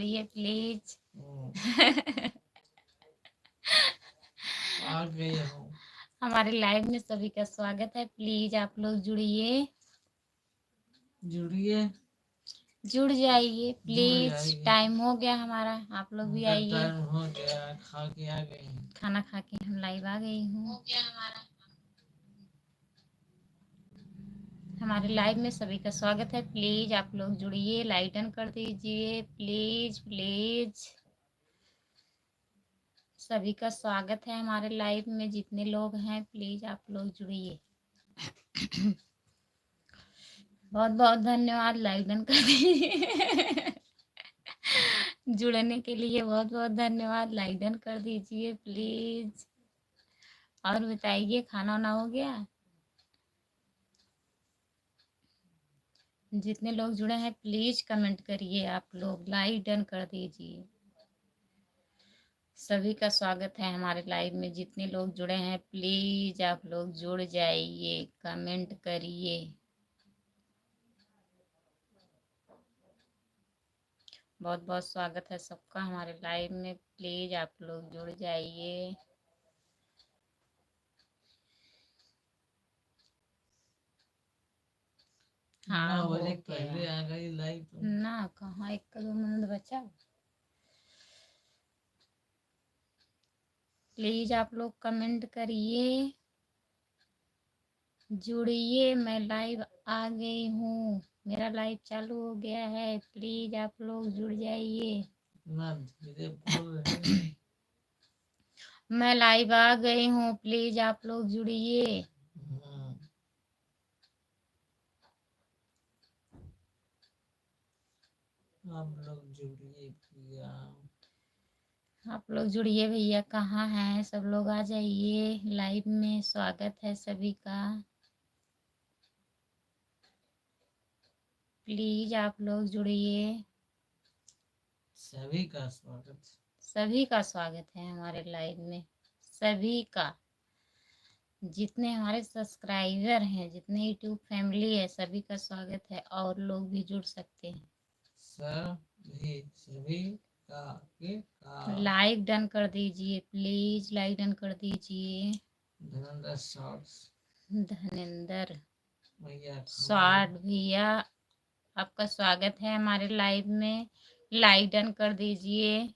ये प्लीज आ गई हूँ। हमारे लाइव में सभी का स्वागत है। प्लीज आप लोग जुड़िए, जुड़िए, जुड़ जाइए प्लीज। जाइए। टाइम हो गया हमारा, आप लोग भी आइए। टाइम हो गया, खा के आ गए हैं। खाना खा के हम लाइव आ गई हूँ। हमारे लाइव में सभी का स्वागत है। प्लीज आप लोग जुड़िए, लाइक डन कर दीजिए। प्लीज प्लीज सभी का स्वागत है हमारे लाइव में। जितने लोग हैं प्लीज आप लोग जुड़िए। बहुत बहुत धन्यवाद, लाइक डन कर दीजिए। जुड़ने के लिए बहुत बहुत धन्यवाद, लाइक डन कर दीजिए प्लीज। और बताइए, खाना वाना हो गया? जितने लोग जुड़े हैं प्लीज कमेंट करिए, आप लोग लाइक डन कर दीजिए। सभी का स्वागत है हमारे लाइव में। जितने लोग जुड़े हैं प्लीज आप लोग जुड़ जाइए, कमेंट करिए। बहुत बहुत स्वागत है सबका हमारे लाइव में। प्लीज आप लोग जुड़ जाइए। हाँ, हो गया। पहले आ गई लाइव ना कहाँ, 1-2 मिनट बचा। प्लीज आप लोग कमेंट करिए, जुड़िए। मैं लाइव आ गई हूँ, मेरा लाइव चालू हो गया है। प्लीज आप लोग जुड़ जाइए। ना धीरे बोल रहे हैं। मैं लाइव आ गई हूँ, प्लीज आप लोग जुड़िए। आप लोग जुड़िए भैया। आप लोग जुड़िए भैया। कहाँ हैं सब लोग? आ जाइए लाइव में, स्वागत है सभी का। प्लीज आप लोग जुड़िए। सभी का स्वागत, सभी का स्वागत है हमारे लाइव में, सभी का। जितने हमारे सब्सक्राइबर हैं, जितने यूट्यूब फैमिली है, सभी का स्वागत है। और लोग भी जुड़ सकते हैं। सभी का लाइक डन कर दीजिए प्लीज, लाइक डन कर दीजिए। धनंजय शॉर्ट्स, धनेंद्र भैया शॉर्ट भैया, आपका स्वागत है हमारे लाइव में। लाइक डन कर दीजिए।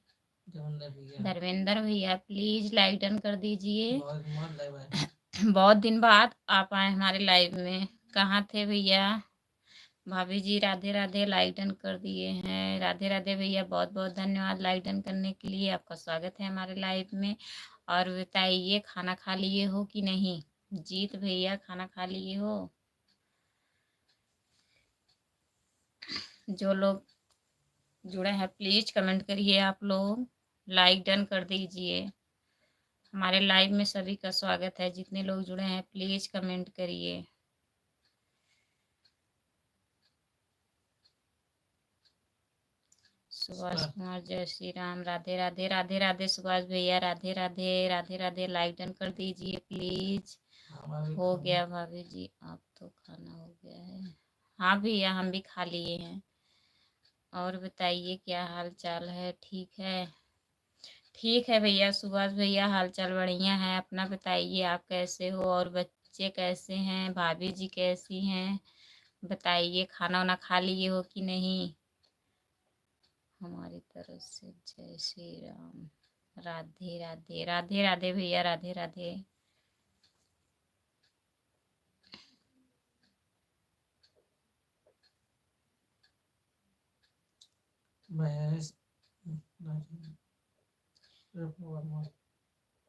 धर्मेंद्र भैया प्लीज लाइक डन कर दीजिए। बहुत दिन बाद आप आए हमारे लाइव में। कहाँ थे भैया? भाभी जी राधे राधे, लाइक डन कर दिए हैं। राधे राधे भैया, बहुत बहुत धन्यवाद लाइक डन करने के लिए। आपका स्वागत है हमारे लाइव में। और बताइए, खाना खा लिए हो कि नहीं? जीत भैया, खाना खा लिए हो? जो लोग जुड़े हैं प्लीज कमेंट करिए, आप लोग लाइक डन कर दीजिए। हमारे लाइव में सभी का स्वागत है। जितने लोग जुड़े हैं प्लीज कमेंट करिए। सुभाष कुमार, जय श्री राम, राधे राधे। राधे राधे सुभाष भैया, राधे राधे। राधे राधे, लाइक डन कर दीजिए प्लीज। हो गया भाभी जी, अब तो खाना हो गया है। हाँ भैया, हम भी खा लिए हैं। और बताइए, क्या हाल चाल है? ठीक है? ठीक है भैया, सुभाष भैया, हाल चाल बढ़िया है। अपना बताइए, आप कैसे हो? और बच्चे कैसे हैं? भाभी जी कैसी हैं? बताइए, खाना वाना खा लिए हो कि नहीं? हमारी तरफ से जय श्री राम, राधे राधे। राधे राधे भैया, राधे राधे।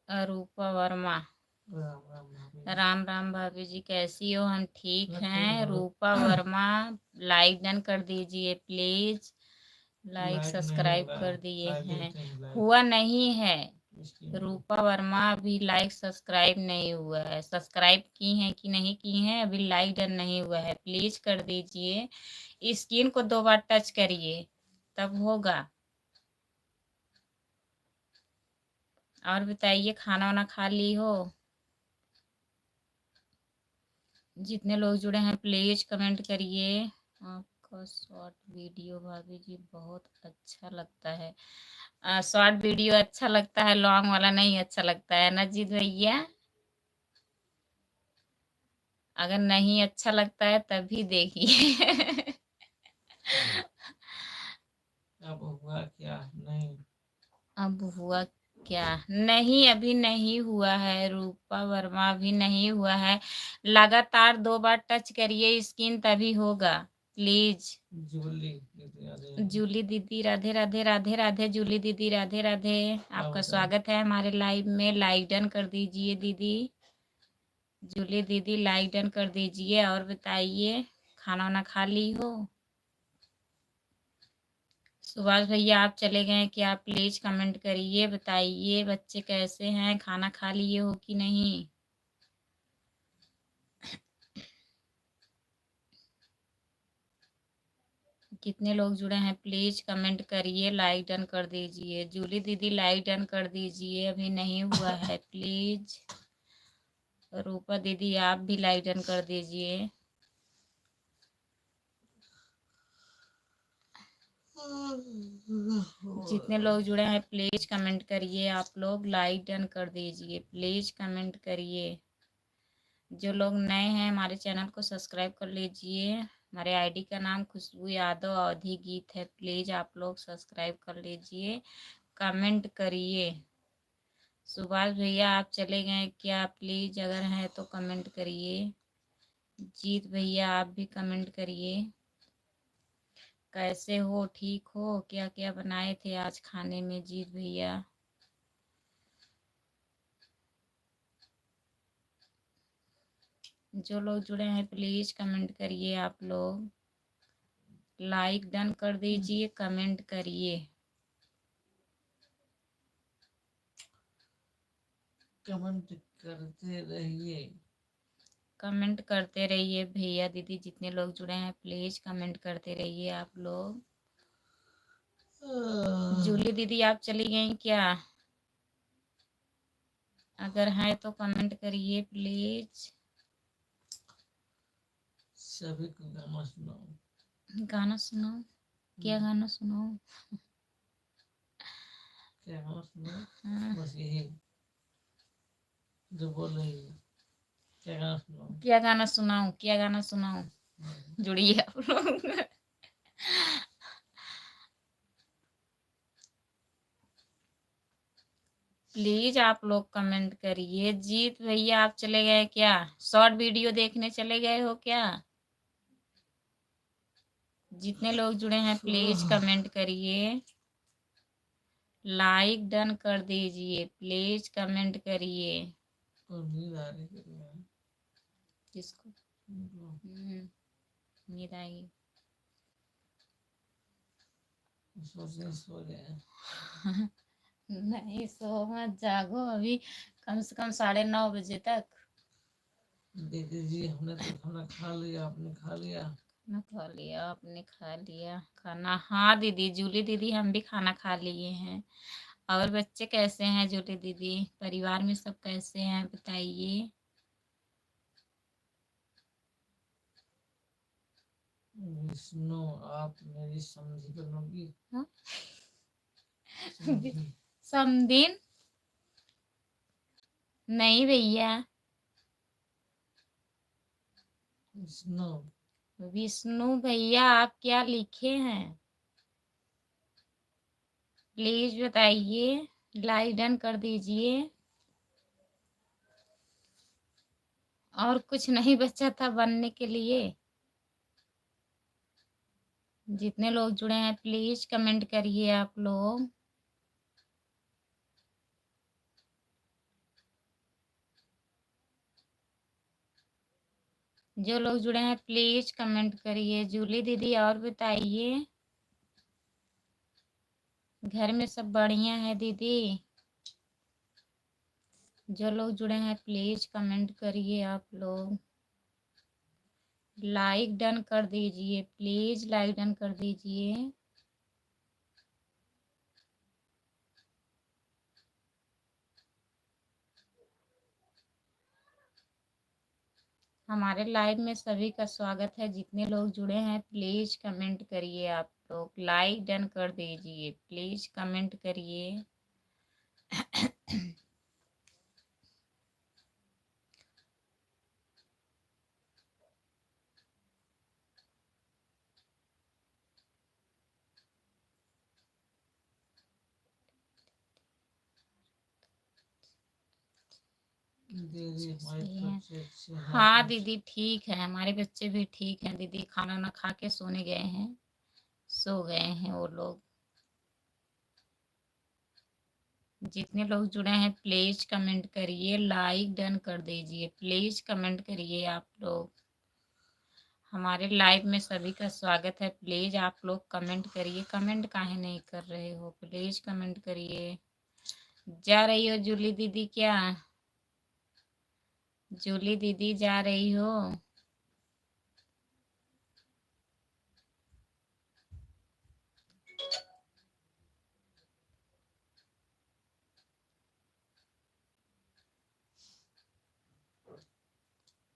रूपा वर्मा, राम राम भाभी जी, कैसी हो? हम ठीक हैं। रूपा वर्मा, लाइक डन कर दीजिए प्लीज। लाइक सब्सक्राइब कर दिए हैं। हुआ नहीं है रूपा वर्मा, अभी लाइक सब्सक्राइब नहीं हुआ है। सब्सक्राइब की हैं कि नहीं की हैं, अभी लाइक डन नहीं हुआ है। प्लीज कर दीजिए। स्क्रीन को 2 बार टच करिए तब होगा। और बताइए, खाना वाना खा ली हो? जितने लोग जुड़े हैं प्लीज कमेंट करिए। आपका शॉर्ट वीडियो भाभी जी बहुत अच्छा लगता है। शॉर्ट वीडियो अच्छा लगता है, लॉन्ग वाला नहीं अच्छा लगता है ना जीत भैया। अगर नहीं अच्छा लगता है तभी देखिए। अब हुआ क्या? नहीं अब हुआ क्या? नहीं, अभी नहीं हुआ है रूपा वर्मा, अभी नहीं हुआ है। लगातार 2 बार टच करिए स्क्रीन तभी होगा, प्लीज। जूली दीदी राधे जूली दीदी राधे राधे राधे राधे। जूली दीदी राधे राधे। आपका बताओ। स्वागत है हमारे लाइव में। लाइक डन कर दीजिए दीदी। जूली दीदी लाइक डन कर दीजिए। और बताइए, खाना वाना खा ली हो? सुभाष भैया आप चले गए क्या? प्लीज कमेंट करिए, बताइए बच्चे कैसे हैं, खाना खा लिए हो कि नहीं। कितने लोग जुड़े हैं प्लीज कमेंट करिए, लाइक डन कर दीजिए। जूली दीदी लाइक डन कर दीजिए, अभी नहीं हुआ है प्लीज। रूपा दीदी आप भी लाइक डन कर दीजिए। जितने लोग जुड़े हैं प्लीज कमेंट करिए, आप लोग लाइक डन कर दीजिए, प्लीज कमेंट करिए। जो लोग नए हैं हमारे चैनल को सब्सक्राइब कर लीजिए। हमारे आईडी का नाम खुशबू यादव अवधि गीत है, प्लीज आप लोग सब्सक्राइब कर लीजिए, कमेंट करिए। सुभाष भैया आप चले गए क्या? प्लीज अगर हैं तो कमेंट करिए। जीत भैया आप भी कमेंट करिए। कैसे हो, ठीक हो? क्या क्या बनाए थे आज खाने में जीत भैया? जो लोग जुड़े हैं प्लीज कमेंट करिए, आप लोग लाइक डन कर दीजिए, कमेंट करिए। कमेंट करते रहिए। कमेंट करते रहिए भैया दीदी, जितने लोग जुड़े हैं प्लीज कमेंट करते रहिए आप लोग। जूली दीदी आप चली गई क्या? अगर है तो कमेंट करिए प्लीज। सभी को गाना सुनाओ। गाना सुनाओ? क्या गाना सुनाओ? क्या गाना सुनाओ? हाँ, बस यही जो बोल रही है। क्या गाना सुनाओ? क्या गाना सुनाऊं? क्या गाना सुनाऊं? जुड़िए आप लोग। प्लीज आप लोग कमेंट करिए। जीत भैया आप चले गए क्या? शॉर्ट वीडियो देखने चले गए हो क्या? जितने लोग जुड़े हैं प्लीज कमेंट करिए, लाइक डन कर दीजिए, प्लीज कमेंट करिए। नींद आ रही है। किसको? उनको नींद आएगी। सोचे सो जाए। नहीं सो मत, जागो अभी कम से कम 9:30 बजे तक। दीदी जी हमने तो खाना खा लिया, आपने खा लिया? खाना खा लिया, आपने खा लिया खाना? हाँ दीदी, जूली दीदी हम भी खाना खा लिए हैं। और बच्चे कैसे हैं जूली दीदी? परिवार में सब कैसे हैं बताइए। विष्णु आप मेरी समझी बनोगी? हाँ? समझी। समदिन? नहीं भैया। विष्णु विष्णु भैया आप क्या लिखे हैं प्लीज बताइए, लाइक डन कर दीजिए। और कुछ नहीं बचा था बनने के लिए। जितने लोग जुड़े हैं प्लीज कमेंट करिए आप लोग। जो लोग जुड़े हैं प्लीज कमेंट करिए। जूली दीदी और बताइए, घर में सब बढ़िया है दीदी? जो लोग जुड़े हैं प्लीज कमेंट करिए आप लोग, लाइक डन कर दीजिए, प्लीज लाइक डन कर दीजिए। हमारे लाइव में सभी का स्वागत है। जितने लोग जुड़े हैं प्लीज कमेंट करिए, आप लोग लाइक डन कर दीजिए, प्लीज कमेंट करिए। दीदी हमारे सही है। बच्चे अच्छे हैं। हाँ दीदी ठीक है, हमारे बच्चे भी ठीक हैं दीदी, खाना ना खा के सोने गए हैं, सो गए हैं वो लोग। जितने लोग जुड़े हैं प्लीज कमेंट करिए, लाइक डन कर दीजिए, प्लीज कमेंट करिए आप लोग। हमारे लाइव में सभी का स्वागत है, प्लीज आप लोग कमेंट करिए। कमेंट काहे नहीं कर रहे हो, प्लीज कमेंट करिए। जा रही हो जूली दीदी क्या? जूली दीदी जा रही हो?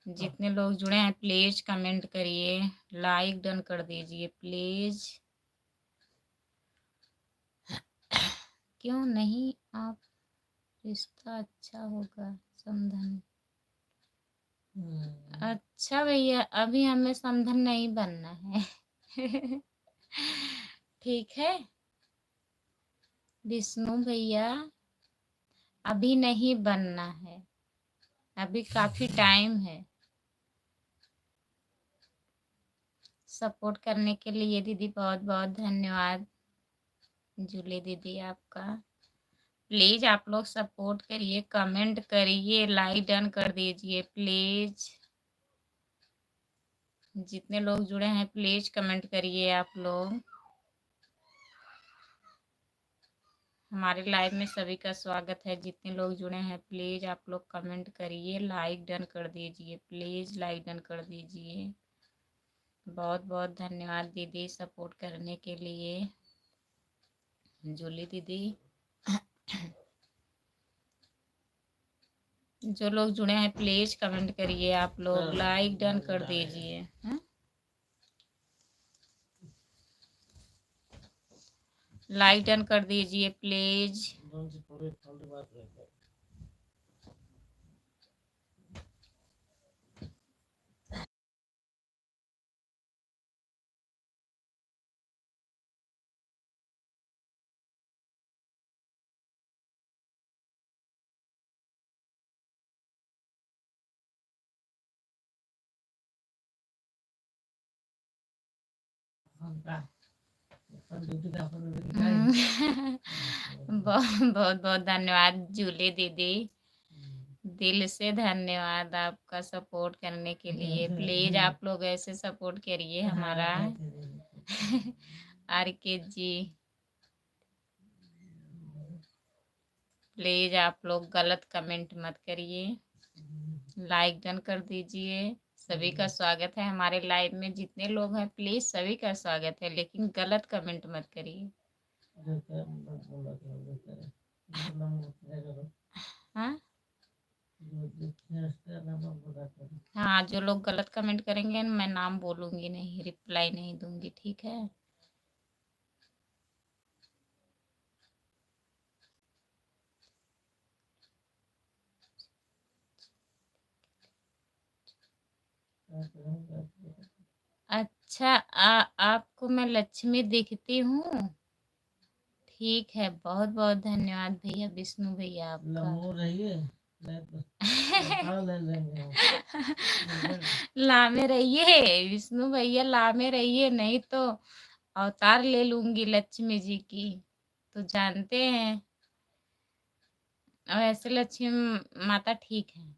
जितने लोग जुड़े हैं प्लीज कमेंट करिए, लाइक डन कर दीजिए प्लीज। क्यों नहीं आप, रिश्ता अच्छा होगा समधन। अच्छा भैया अभी हमें समधन नहीं बनना है। ठीक है विष्णु भैया, अभी नहीं बनना है, अभी काफी टाइम है। सपोर्ट करने के लिए दीदी बहुत बहुत धन्यवाद। जूली दीदी आपका, प्लीज आप लोग सपोर्ट करिए, कमेंट करिए, लाइक डन कर दीजिए प्लीज। जितने लोग जुड़े हैं प्लीज कमेंट करिए आप लोग। हमारे लाइव में सभी का स्वागत है। जितने लोग जुड़े हैं प्लीज आप लोग कमेंट करिए, लाइक डन कर दीजिए, प्लीज लाइक डन कर दीजिए। बहुत बहुत धन्यवाद दीदी सपोर्ट करने के लिए। जूली दीदी, जो लोग जुड़े हैं प्लीज कमेंट करिए, आप लोग लाइक डन कर दीजिए। लाइक डन कर दीजिए प्लीज। बहुत बहुत धन्यवाद जूली दीदी, दिल से धन्यवाद आपका सपोर्ट करने के लिए। प्लीज आप लोग ऐसे सपोर्ट करिए हमारा। आर के जी, प्लीज आप लोग गलत कमेंट मत करिए, लाइक डन कर दीजिए। सभी का स्वागत है हमारे लाइव में। जितने लोग हैं प्लीज सभी का स्वागत है, लेकिन गलत कमेंट मत करिए। हाँ हाँ, जो लोग गलत कमेंट करेंगे मैं नाम बोलूंगी नहीं, रिप्लाई नहीं दूंगी, ठीक है। अच्छा आपको मैं लक्ष्मी दिखती हूँ? ठीक है, बहुत बहुत धन्यवाद भैया विष्णु भैया आपका। लामे रहिए विष्णु भैया, लामे रहिए, नहीं तो अवतार ले लूंगी लक्ष्मी जी की, तो जानते हैं। वैसे लक्ष्मी माता ठीक है।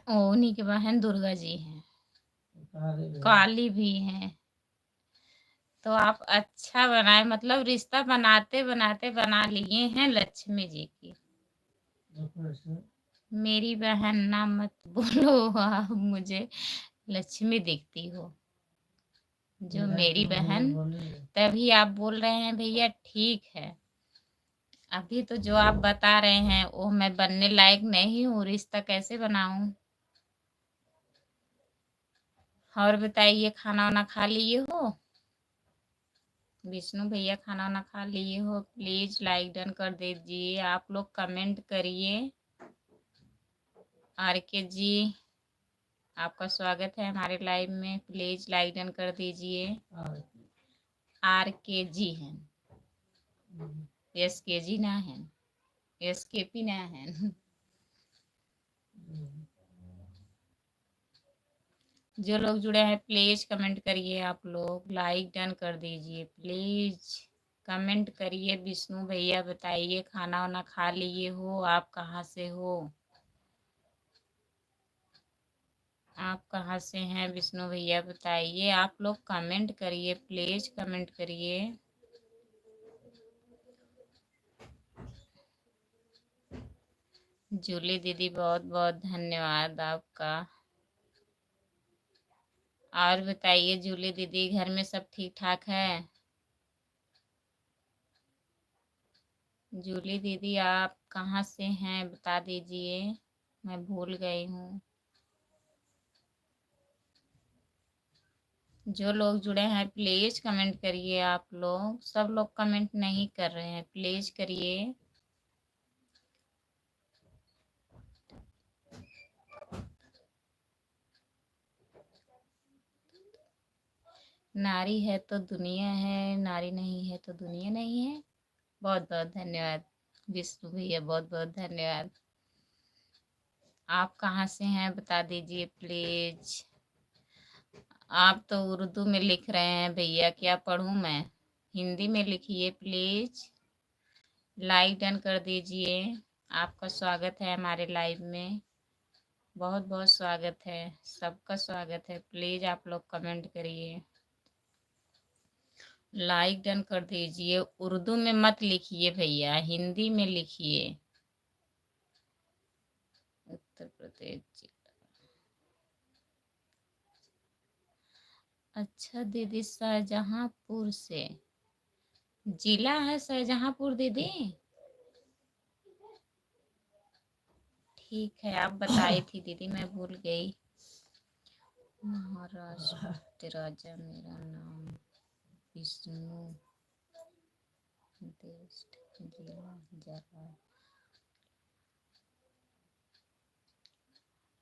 उन्हीं की बहन दुर्गा जी हैं, काली भी हैं। तो आप अच्छा बनाए, मतलब रिश्ता बनाते बनाते बना लिए हैं लक्ष्मी जी की। मेरी बहन ना मत बोलो, आप मुझे लक्ष्मी दिखती हो, जो मेरी बहन। तभी आप बोल रहे हैं भैया ठीक है, अभी तो जो आप बता रहे हैं वो मैं बनने लायक नहीं हूँ, रिश्ता कैसे बनाऊं? और बताइए, खाना वाना खा लिए हो? विष्णु भैया खाना वाना खा लिए हो? प्लीज लाइक डन कर दीजिए। आप लोग कमेंट करिए। आर के जी, आपका स्वागत है हमारे लाइव में। प्लीज लाइक डन कर दीजिए। आर के जी है, एस के जी ना है, एस के पी ना है। जो लोग जुड़े हैं प्लीज कमेंट करिए। आप लोग लाइक डन कर दीजिए प्लीज। कमेंट करिए। विष्णु भैया बताइए, खाना वाना खा लिए हो? आप कहाँ से हो? आप कहाँ से हैं विष्णु भैया बताइए। आप लोग कमेंट करिए प्लीज, कमेंट करिए। जूली दीदी बहुत बहुत धन्यवाद आपका। और बताइए जूली दीदी, घर में सब ठीक ठाक है? जूली दीदी आप कहाँ से हैं बता दीजिए, मैं भूल गई हूँ। जो लोग जुड़े हैं प्लीज कमेंट करिए। आप लोग सब लोग कमेंट नहीं कर रहे हैं, प्लीज करिए। नारी है तो दुनिया है, नारी नहीं है तो दुनिया नहीं है। बहुत बहुत धन्यवाद विष्णु भैया, बहुत बहुत धन्यवाद। आप कहाँ से हैं बता दीजिए प्लीज। आप तो उर्दू में लिख रहे हैं भैया, क्या पढ़ूं मैं? हिंदी में लिखिए प्लीज। लाइक डन कर दीजिए। आपका स्वागत है हमारे लाइव में, बहुत बहुत स्वागत है, सबका स्वागत है। प्लीज आप लोग कमेंट करिए, लाइक डन कर दीजिए। उर्दू में मत लिखिए भैया, हिंदी में लिखिए। उत्तर प्रदेश जिला। अच्छा दीदी, शाहजहांपुर से। जिला है शाहजहांपुर दीदी? ठीक है, आप बताई थी दीदी, मैं भूल गई। महाराष्ट्र राजा मेरा नाम विष्णु, देश जिला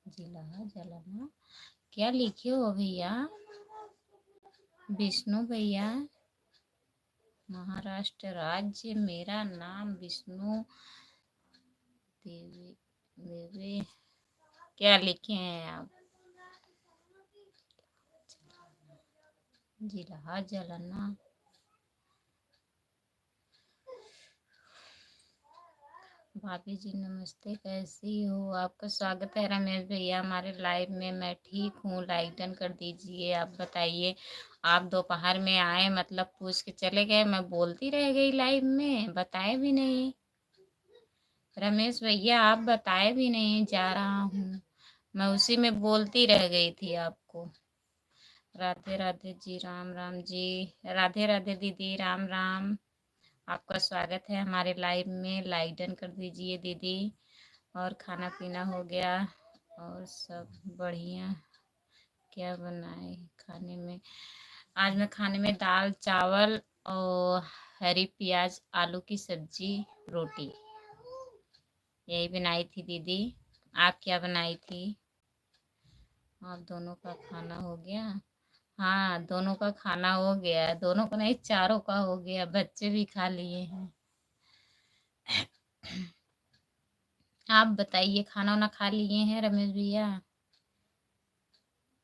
जिला जलना। क्या लिखे हो भैया विष्णु भैया? महाराष्ट्र राज्य मेरा नाम विष्णु देवी देवी, क्या लिखे हैं आप? जिला जलना। भाभी जी नमस्ते, कैसी हो? आपका स्वागत है रमेश भैया हमारे लाइव में। मैं ठीक हूँ, लाइक डन कर दीजिए। आप बताइए, आप दोपहर में आए मतलब पूछ के चले गए, मैं बोलती रह गई लाइव में, बताए भी नहीं। रमेश भैया आप बताए भी नहीं, जा रहा हूँ, मैं उसी में बोलती रह गई थी आपको। राधे राधे जी, राम राम जी। राधे राधे दीदी, राम राम। आपका स्वागत है हमारे लाइव में, लाइक डन कर दीजिए दीदी। और खाना पीना हो गया और सब बढ़िया? क्या बनाए खाने में? आज मैं खाने में दाल चावल और हरी प्याज आलू की सब्जी रोटी, यही बनाई थी दीदी। आप क्या बनाई थी? आप दोनों का खाना हो गया? हाँ दोनों का खाना हो गया, दोनों का नहीं चारों का हो गया, बच्चे भी खा लिए हैं। आप बताइए, खाना वाना खा लिए हैं रमेश भैया?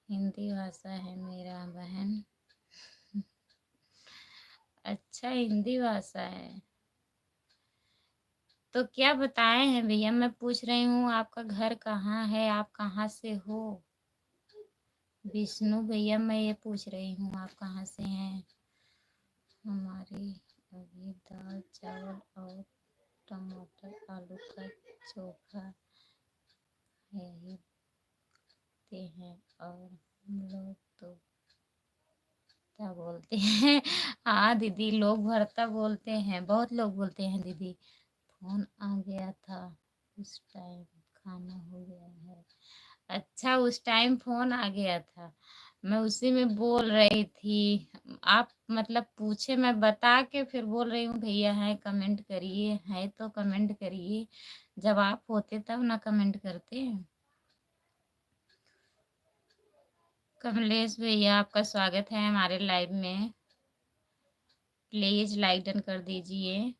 हिंदी भाषा है मेरा बहन। अच्छा हिंदी भाषा है, तो क्या बताए हैं भैया? मैं पूछ रही हूँ आपका घर कहाँ है, आप कहाँ से हो? विष्णु भैया मैं ये पूछ रही हूँ आप कहाँ से हैं? हमारी अभी दाल चावल और टमाटर आलू का चोखा यही ते हैं, और हम लोग तो क्या बोलते हैं। हाँ दीदी, लोग भरता बोलते हैं, बहुत लोग बोलते हैं दीदी। फोन आ गया था, उस टाइम खाना हो गया है। अच्छा, उस टाइम फोन आ गया था, मैं उसी में बोल रही थी। आप मतलब पूछे, मैं बता के फिर बोल रही हूँ भैया है कमेंट करिए, है तो कमेंट करिए। जब आप होते तब ना कमेंट करते। कमलेश भैया आपका स्वागत है हमारे लाइव में, प्लीज लाइक डन कर दीजिए।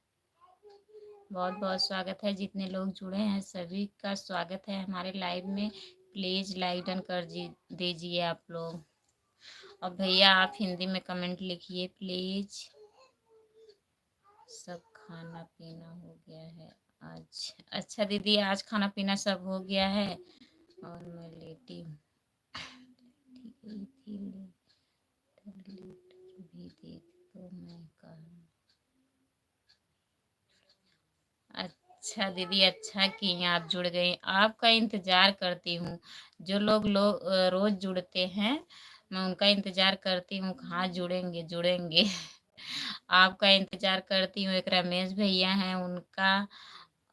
बहुत बहुत स्वागत है, जितने लोग जुड़े हैं सभी का स्वागत है हमारे लाइव में। प्लीज लाइक डन कर दीजिए आप लोग। और भैया आप हिंदी में कमेंट लिखिए प्लीज। सब खाना पीना हो गया है आज? अच्छा दीदी, आज खाना पीना सब हो गया है और मैं लेटी हूँ। भी देख तो मैं कहा। अच्छा दीदी, अच्छा कि आप जुड़ गई, आपका इंतजार करती हूँ। जो लोग रोज जुड़ते हैं मैं उनका इंतजार करती हूँ, कहाँ जुड़ेंगे जुड़ेंगे। आपका इंतजार करती हूँ। एक रमेश भैया हैं उनका,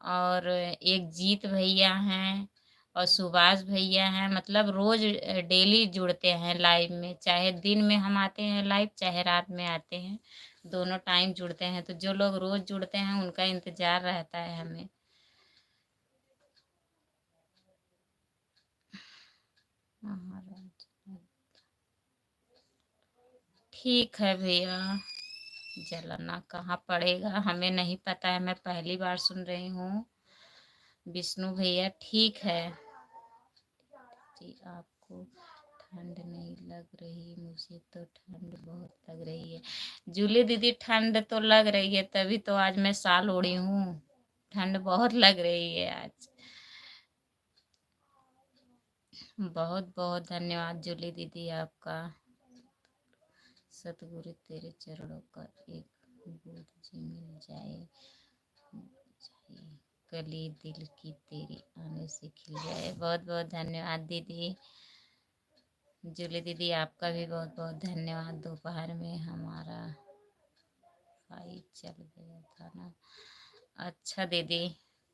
और एक जीत भैया हैं, और सुभाष भैया हैं। मतलब रोज डेली जुड़ते हैं लाइव में, चाहे दिन में हम आते हैं लाइव, चाहे रात में आते हैं, दोनों टाइम जुड़ते हैं। तो जो लोग रोज जुड़ते हैं उनका इंतजार रहता है हमें। ठीक है भैया, जलाना कहाँ पड़ेगा हमें नहीं पता है, मैं पहली बार सुन रही हूँ। विष्णु भैया ठीक है जी। आपको ठंड नहीं लग रही? मुझे तो ठंड बहुत लग रही है। जूली दीदी, ठंड तो लग रही है, तभी तो आज मैं शाल ओढ़ी हूँ। ठंड बहुत लग रही है आज। बहुत बहुत धन्यवाद जूली दीदी आपका। सतगुरु तेरे चरणों का एक बूंद जी मिल जाए, कली दिल की तेरी आने से खिल जाए। बहुत बहुत धन्यवाद दीदी। जूली दीदी आपका भी बहुत बहुत धन्यवाद। दोपहर में हमारा फाइट चल गया था ना। अच्छा दीदी,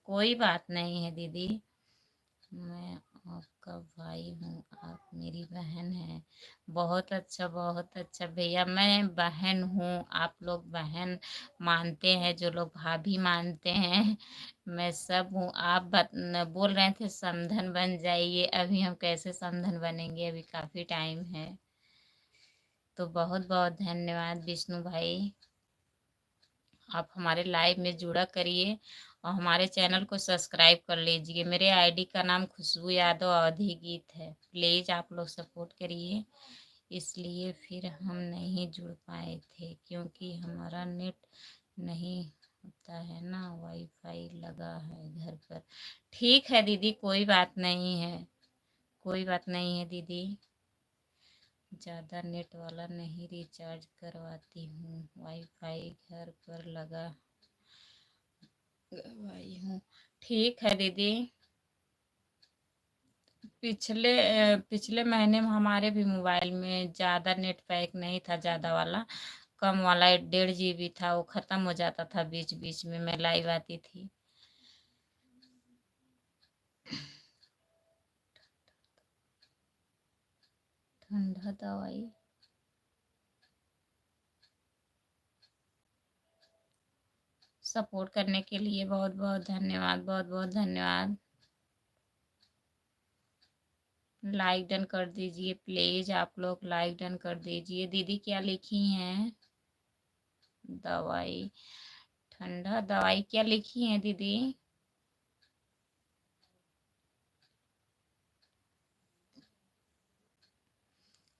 कोई बात नहीं है दीदी, मैं आपका भाई हूँ, आप मेरी बहन हैं। बहुत अच्छा बहुत अच्छा भैया, मैं बहन हूँ, आप लोग बहन मानते हैं, जो लोग भाभी मानते हैं, मैं सब हूँ। आप बोल रहे थे समधन बन जाइए, अभी हम कैसे समधन बनेंगे, अभी काफ़ी टाइम है। तो बहुत बहुत धन्यवाद विष्णु भाई, आप हमारे लाइव में जुड़ा करिए और हमारे चैनल को सब्सक्राइब कर लीजिए। मेरे आईडी का नाम खुशबू यादव अवधी गीत है, प्लीज़ आप लोग सपोर्ट करिए। इसलिए फिर हम नहीं जुड़ पाए थे क्योंकि हमारा नेट नहीं होता है ना, वाईफाई लगा है घर पर। ठीक है दीदी, कोई बात नहीं है, कोई बात नहीं है दीदी। ज़्यादा नेट वाला नहीं रिचार्ज करवाती हूँ, वाईफाई घर पर लगा गवाई हूँ। ठीक है दीदी। पिछले महीने में हमारे भी मोबाइल में ज़्यादा नेट पैक नहीं था, ज़्यादा वाला, कम वाला 1.5 GB था, वो ख़त्म हो जाता था बीच बीच में, मैं लाइव आती थी। ठंडा दवाई सपोर्ट करने के लिए बहुत बहुत धन्यवाद, बहुत बहुत धन्यवाद। लाइक डन कर दीजिए प्लीज़, आप लोग लाइक डन कर दीजिए। दीदी क्या लिखी हैं? दवाई, ठंडा दवाई क्या लिखी हैं दीदी?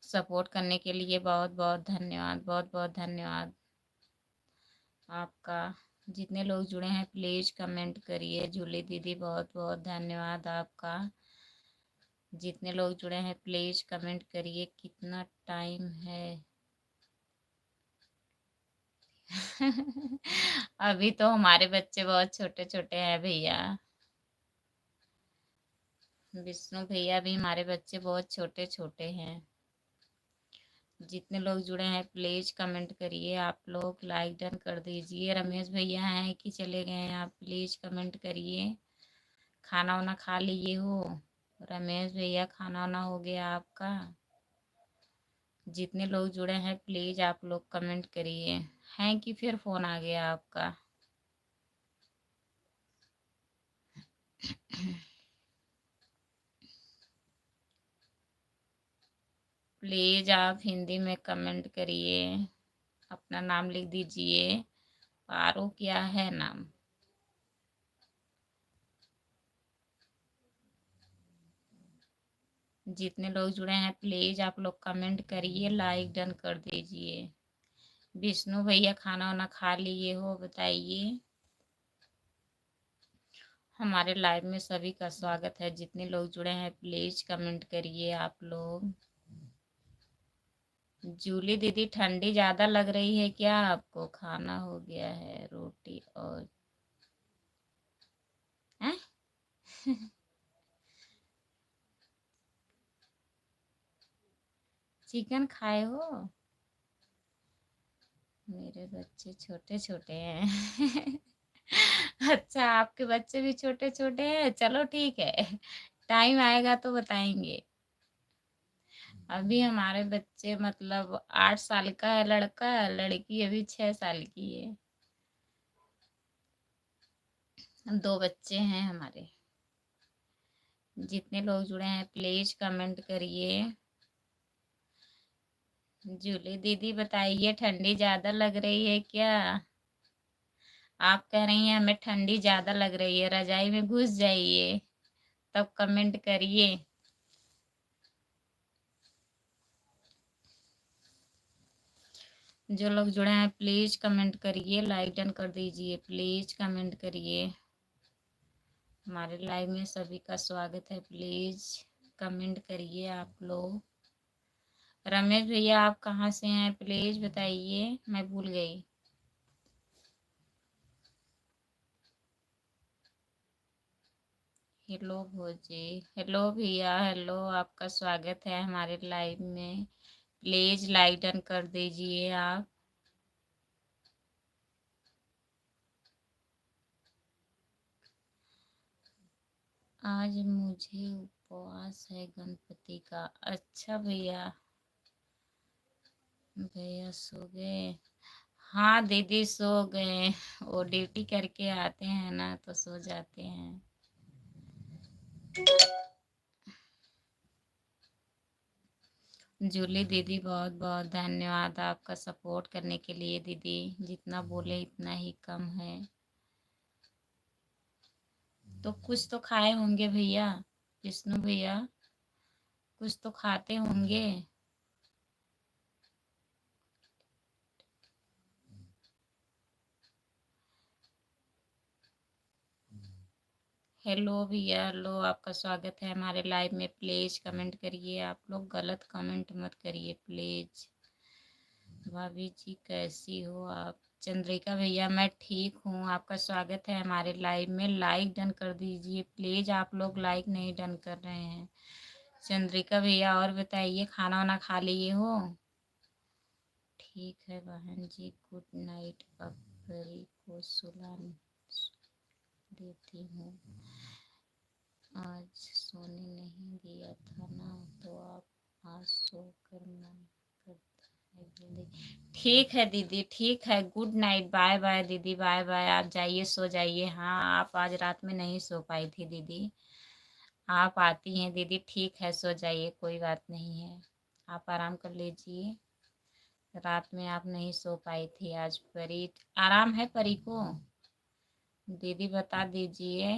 सपोर्ट करने के लिए बहुत बहुत धन्यवाद, बहुत बहुत धन्यवाद आपका। जितने लोग जुड़े हैं प्लीज़ कमेंट करिए। जूली दीदी बहुत बहुत धन्यवाद आपका। जितने लोग जुड़े हैं प्लीज़ कमेंट करिए कितना टाइम है। अभी तो हमारे बच्चे बहुत छोटे छोटे हैं भैया। विष्णु भैया भी, हमारे बच्चे बहुत छोटे छोटे हैं। जितने लोग जुड़े हैं प्लीज कमेंट करिए। आप लोग लाइक डन कर दीजिए। रमेश भैया हैं कि चले गए हैं? आप प्लीज कमेंट करिए। खाना वाना खा लिए हो? रमेश भैया खाना वाना हो गया आपका? जितने लोग जुड़े हैं प्लीज आप लोग कमेंट करिए। हैं कि फिर फोन आ गया आपका? प्लीज आप हिंदी में कमेंट करिए। अपना नाम लिख दीजिए। पारो क्या है नाम? जितने लोग जुड़े हैं प्लीज आप लोग कमेंट करिए, लाइक डन कर दीजिए। विष्णु भैया खाना वाना खा लिए हो? बताइए। हमारे लाइव में सभी का स्वागत है। जितने लोग जुड़े हैं प्लीज कमेंट करिए आप लोग। जूली दीदी ठंडी ज्यादा लग रही है क्या आपको? खाना हो गया है, रोटी और हैं? चिकन खाए हो? मेरे बच्चे छोटे छोटे हैं। अच्छा, आपके बच्चे भी छोटे छोटे हैं। चलो ठीक है, टाइम आएगा तो बताएंगे। अभी हमारे बच्चे मतलब 8 साल का है लड़का, लड़की अभी 6 साल की है। 2 बच्चे हैं हमारे। जितने लोग जुड़े हैं प्लीज कमेंट करिए। जूली दीदी बताइए, ठंडी ज्यादा लग रही है क्या? आप कह रही हैं हमें ठंडी ज्यादा लग रही है, रजाई में घुस जाइए तब कमेंट करिए। जो लोग जुड़े हैं प्लीज कमेंट करिए, लाइक डन कर दीजिए। प्लीज कमेंट करिए। हमारे लाइव में सभी का स्वागत है। प्लीज कमेंट करिए आप लोग। रमेश भैया आप कहाँ से हैं प्लीज बताइए, मैं भूल गई। हेलो भोजी, हेलो भैया, हेलो, आपका स्वागत है हमारे लाइव में। प्लीज लाइक डन कर दीजिए आप। आज मुझे उपवास है गणपति का। अच्छा भैया, भैया सो गए? हाँ दीदी सो गए। वो ड्यूटी करके आते हैं ना तो सो जाते हैं। जूली दीदी बहुत बहुत धन्यवाद आपका सपोर्ट करने के लिए। दीदी जितना बोले इतना ही कम है। तो कुछ तो खाए होंगे भैया, विष्णु भैया, कुछ तो खाते होंगे। हेलो भैया, हेलो, आपका स्वागत है हमारे लाइव में। प्लीज कमेंट करिए। आप लोग गलत कमेंट मत करिए प्लीज। भाभी जी कैसी हो आप? चंद्रिका भैया मैं ठीक हूँ। आपका स्वागत है हमारे लाइव में। लाइक डन कर दीजिए प्लीज। आप लोग लाइक नहीं डन कर रहे हैं। चंद्रिका भैया और बताइए, खाना वाना खा लिए हो? ठीक है बहन जी, गुड नाइट। अब परी को सुला देती हूँ। आज सोने नहीं दिया था ना, तो आप आज सोकर मन करता है जल्दी। ठीक है दीदी, ठीक है, गुड नाइट, बाय बाय दीदी, बाय बाय। आप जाइए, सो जाइए। हाँ, आप आज रात में नहीं सो पाई थी दीदी। आप आती हैं दीदी, ठीक है, सो जाइए, कोई बात नहीं है। आप आराम कर लीजिए। रात में आप नहीं सो पाई थी आज। परी आराम है परी को? दीदी बता दीजिए।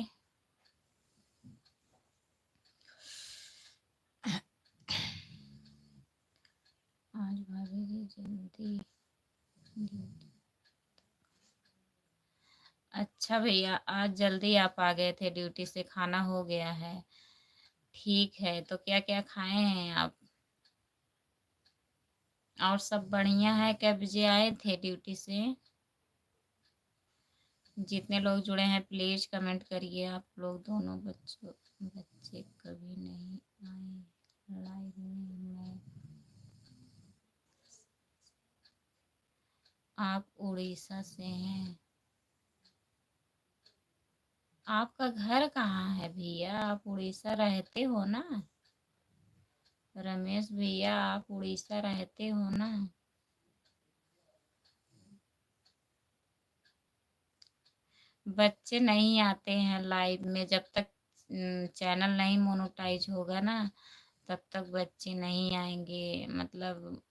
आज भाभी जी जल्दी ड्यूटी। अच्छा भैया, आज जल्दी आप आ गए थे ड्यूटी से, खाना हो गया है। ठीक है, तो क्या क्या खाए हैं आप? और सब बढ़िया है? क्या बजे आए थे ड्यूटी से? जितने लोग जुड़े हैं प्लीज कमेंट करिए। आप लोग दोनों बच्चे कभी नहीं आए लाइव में। मैं आप उड़ीसा से हैं। आपका घर कहाँ है भैया? आप उड़ीसा रहते हो ना? रमेश भैया, आप उड़ीसा रहते हो ना? बच्चे नहीं आते हैं लाइव में। जब तक चैनल नहीं मोनेटाइज होगा ना, तब तक बच्चे नहीं आएंगे। मतलब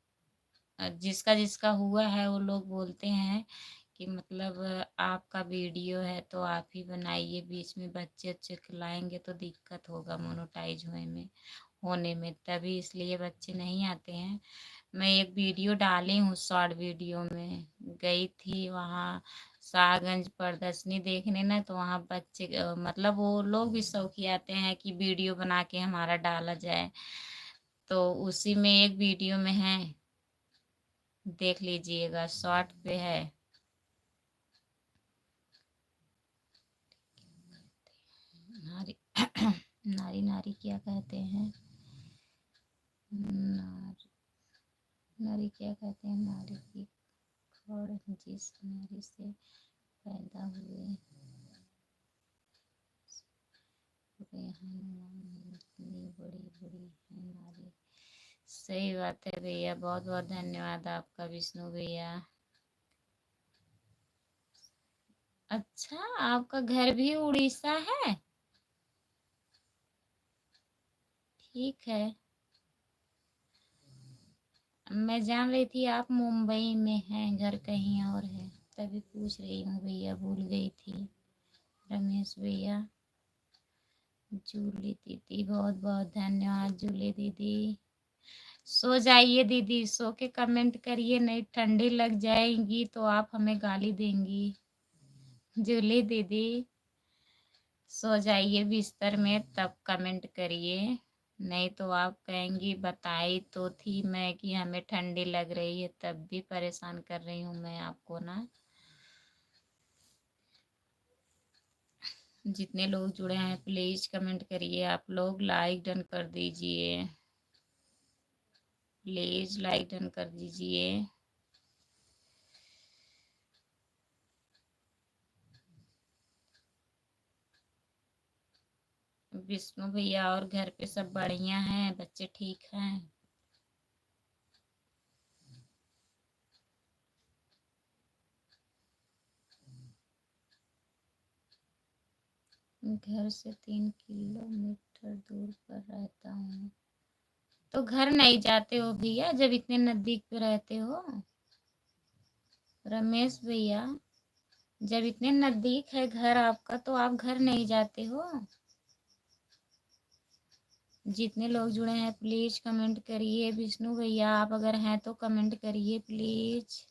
जिसका जिसका हुआ है वो लोग बोलते हैं कि मतलब आपका वीडियो है तो आप ही बनाइए, बीच में बच्चे अच्छे खिलाएंगे तो दिक्कत होगा मोनेटाइज होने में, तभी इसलिए बच्चे नहीं आते हैं। मैं एक वीडियो डाली हूँ, शॉर्ट वीडियो में गई थी वहाँ शाहगंज प्रदर्शनी देखने ना, तो वहाँ बच्चे मतलब वो लोग भी शौकी आते हैं कि वीडियो बना के हमारा डाला जाए, तो उसी में एक वीडियो में है, देख लीजिएगा, शॉर्ट पे है। नारी नारी नारी क्या कहते हैं? नारी नारी क्या कहते हैं? नारी की खोड़ जिस नारी से पैदा हुए इतनी बड़ी बड़ी है नारी। सही बात है भैया, बहुत बहुत धन्यवाद आपका विष्णु भैया। अच्छा, आपका घर भी उड़ीसा है? ठीक है, मैं जान रही थी आप मुंबई में हैं, घर कहीं और है, तभी पूछ रही हूँ भैया, भूल गई थी। रमेश भैया, जूली दीदी, बहुत बहुत धन्यवाद जूली दीदी। सो जाइए दीदी, सो के कमेंट करिए, नहीं ठंडी लग जाएगी तो आप हमें गाली देंगी। जूली दीदी, सो जाइए बिस्तर में तब कमेंट करिए, नहीं तो आप कहेंगी बताई तो थी मैं कि हमें ठंडी लग रही है, तब भी परेशान कर रही हूँ मैं आपको ना। जितने लोग जुड़े हैं प्लीज कमेंट करिए, आप लोग लाइक डन कर दीजिए, प्लीज लाइक डन कर दीजिए। विष्णु भैया, और घर पे सब बढ़िया हैं? बच्चे ठीक हैं? घर से 3 किलोमीटर दूर पर रहता हूँ। तो घर नहीं जाते हो भैया जब इतने नजदीक पे रहते हो? रमेश भैया, जब इतने नजदीक है घर आपका तो आप घर नहीं जाते हो? जितने लोग जुड़े हैं प्लीज कमेंट करिए। विष्णु भैया, आप अगर हैं तो कमेंट करिए प्लीज।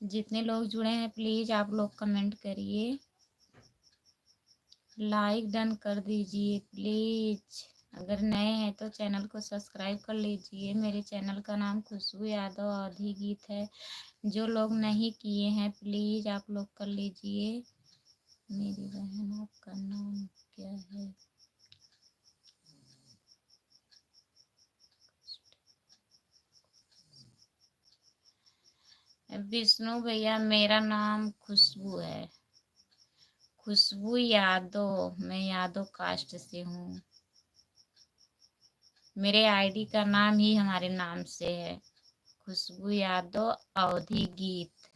जितने लोग जुड़े हैं प्लीज आप लोग कमेंट करिए, लाइक डन कर दीजिए प्लीज। अगर नए हैं तो चैनल को सब्सक्राइब कर लीजिए। मेरे चैनल का नाम खुशबू यादव अवधी गीत है। जो लोग नहीं किए हैं प्लीज आप लोग कर लीजिए। मेरी बहन, आपका नाम क्या है? विष्णु भैया, मेरा नाम खुशबू है, खुशबू यादव। मैं यादव कास्ट से हूँ। मेरे आईडी का नाम ही हमारे नाम से है, खुशबू यादव अवधी गीत।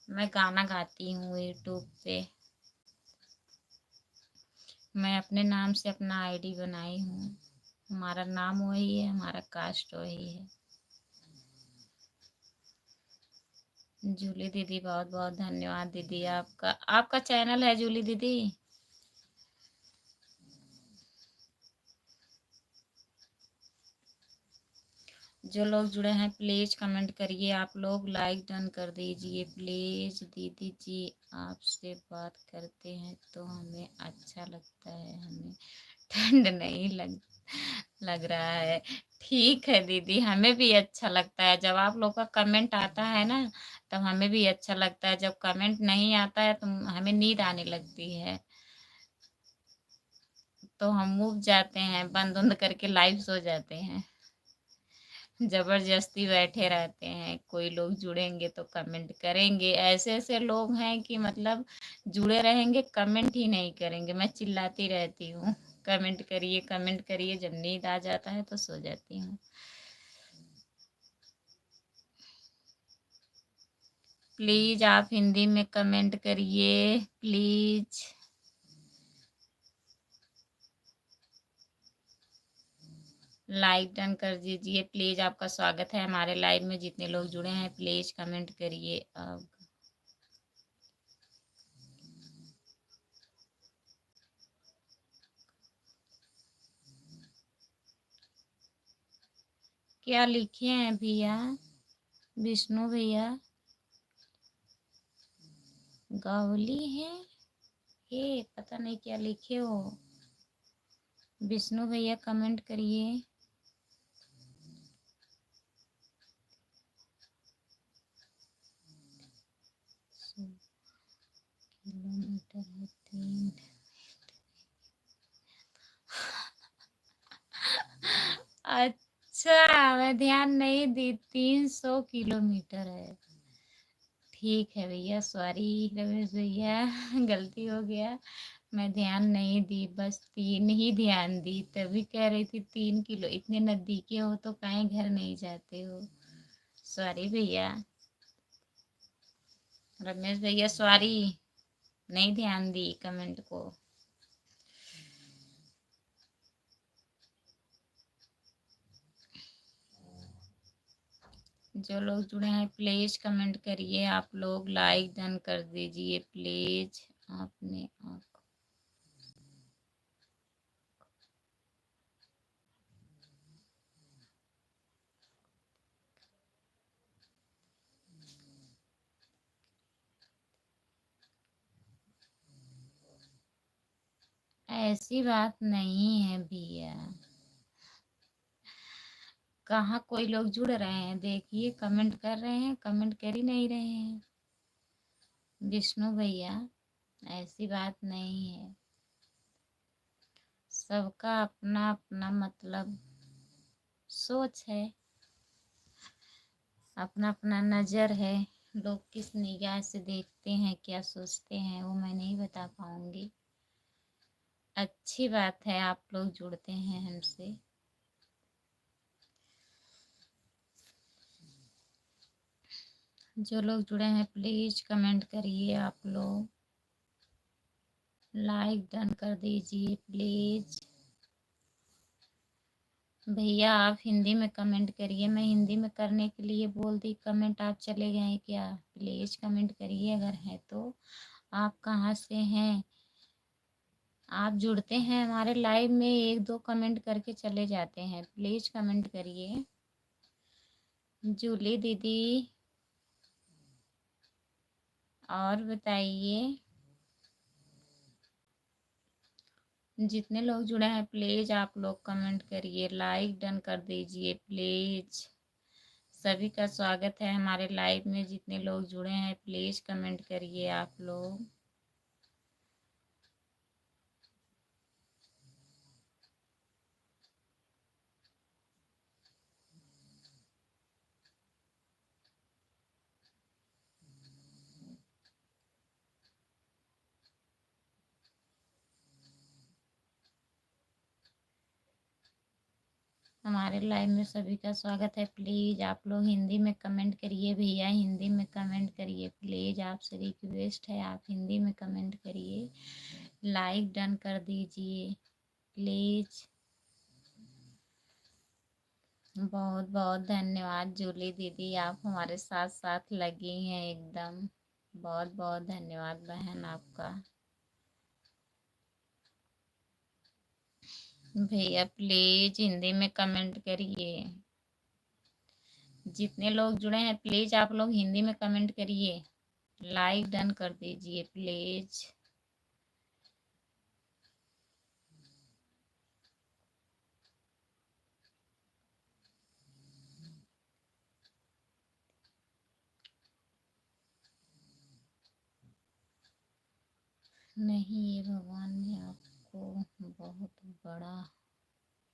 मैं गाना गाती हूँ यूट्यूब पे। मैं अपने नाम से अपना आईडी बनाई हूँ। हमारा नाम वही है, हमारा कास्ट वही है। जूली दीदी, बहुत बहुत धन्यवाद दीदी आपका। आपका चैनल है जूली दीदी? जो लोग जुड़े हैं प्लीज कमेंट करिए, आप लोग लाइक डन कर दीजिए प्लीज। दीदी जी, आपसे बात करते हैं तो हमें अच्छा लगता है, हमें ठंड नहीं लग रहा है। ठीक है दीदी, हमें भी अच्छा लगता है जब आप लोग का कमेंट आता है ना, तब हमें भी अच्छा लगता है। जब कमेंट नहीं आता है तो हमें नींद आने लगती है, तो हम उब जाते हैं, बंद उंद करके लाइव सो जाते हैं। जबरदस्ती बैठे रहते हैं। कोई लोग जुड़ेंगे तो कमेंट करेंगे, ऐसे ऐसे लोग हैं कि मतलब जुड़े रहेंगे, कमेंट ही नहीं करेंगे। मैं चिल्लाती रहती हूँ, कमेंट करिए कमेंट करिए। जब नींद आ जाता है तो सो जाती हूँ। प्लीज आप हिंदी में कमेंट करिए प्लीज। लाइक डन कर दीजिए प्लीज। आपका स्वागत है हमारे लाइव में। जितने लोग जुड़े हैं प्लीज कमेंट करिए अब। क्या लिखे हैं भैया? विष्णु भैया गावली है ये, पता नहीं क्या लिखे हो। विष्णु भैया कमेंट करिए। किलोमीटर है 3। अच्छा, मैं ध्यान नहीं दी। 300 किलोमीटर है। ठीक है भैया, सॉरी रमेश भैया, गलती हो गया। मैं ध्यान नहीं दी, बस 3 ही ध्यान दी। तभी कह रही थी 3 किलो। इतने नजदीकी हो तो काहे घर नहीं जाते हो? सॉरी भैया, रमेश भैया सॉरी, नहीं ध्यान दी कमेंट को। जो लोग जुड़े हैं प्लीज कमेंट करिए। आप लोग लाइक डन कर दीजिए प्लीज। आपने आप ऐसी बात नहीं है भैया। कहाँ कोई लोग जुड़ रहे हैं? देखिए कमेंट कर रहे हैं, कमेंट कर ही नहीं रहे हैं। विष्णु भैया ऐसी बात नहीं है। सबका अपना अपना मतलब सोच है, अपना अपना नज़र है। लोग किस निगाह से देखते हैं, क्या सोचते हैं, वो मैं नहीं बता पाऊंगी। अच्छी बात है आप लोग जुड़ते हैं हमसे। जो लोग जुड़े हैं प्लीज कमेंट करिए। आप लोग लाइक डन कर दीजिए प्लीज। भैया आप हिंदी में कमेंट करिए। मैं हिंदी में करने के लिए बोल दी कमेंट, आप चले गए क्या? प्लीज कमेंट करिए अगर है तो। आप कहाँ से हैं? आप जुड़ते हैं हमारे लाइव में, 1-2 कमेंट करके चले जाते हैं। प्लीज कमेंट करिए। जूली दीदी और बताइए। जितने लोग जुड़े हैं प्लीज आप लोग कमेंट करिए, लाइक डन कर दीजिए प्लीज। सभी का स्वागत है हमारे लाइव में। जितने लोग जुड़े हैं प्लीज कमेंट करिए आप लोग। हमारे लाइव में सभी का स्वागत है। प्लीज आप लोग हिंदी में कमेंट करिए भैया, हिंदी में कमेंट करिए प्लीज। आपसे रिक्वेस्ट है आप हिंदी में कमेंट करिए, लाइक डन कर दीजिए प्लीज। बहुत बहुत धन्यवाद जूली दीदी, आप हमारे साथ साथ लगी हैं एकदम। बहुत बहुत धन्यवाद बहन आपका। भैया प्लीज हिंदी में कमेंट करिए। जितने लोग जुड़े हैं प्लीज आप लोग हिंदी में कमेंट करिए, लाइक डन कर दीजिए प्लीज। नहीं, ये भगवान ने आपको बहुत बड़ा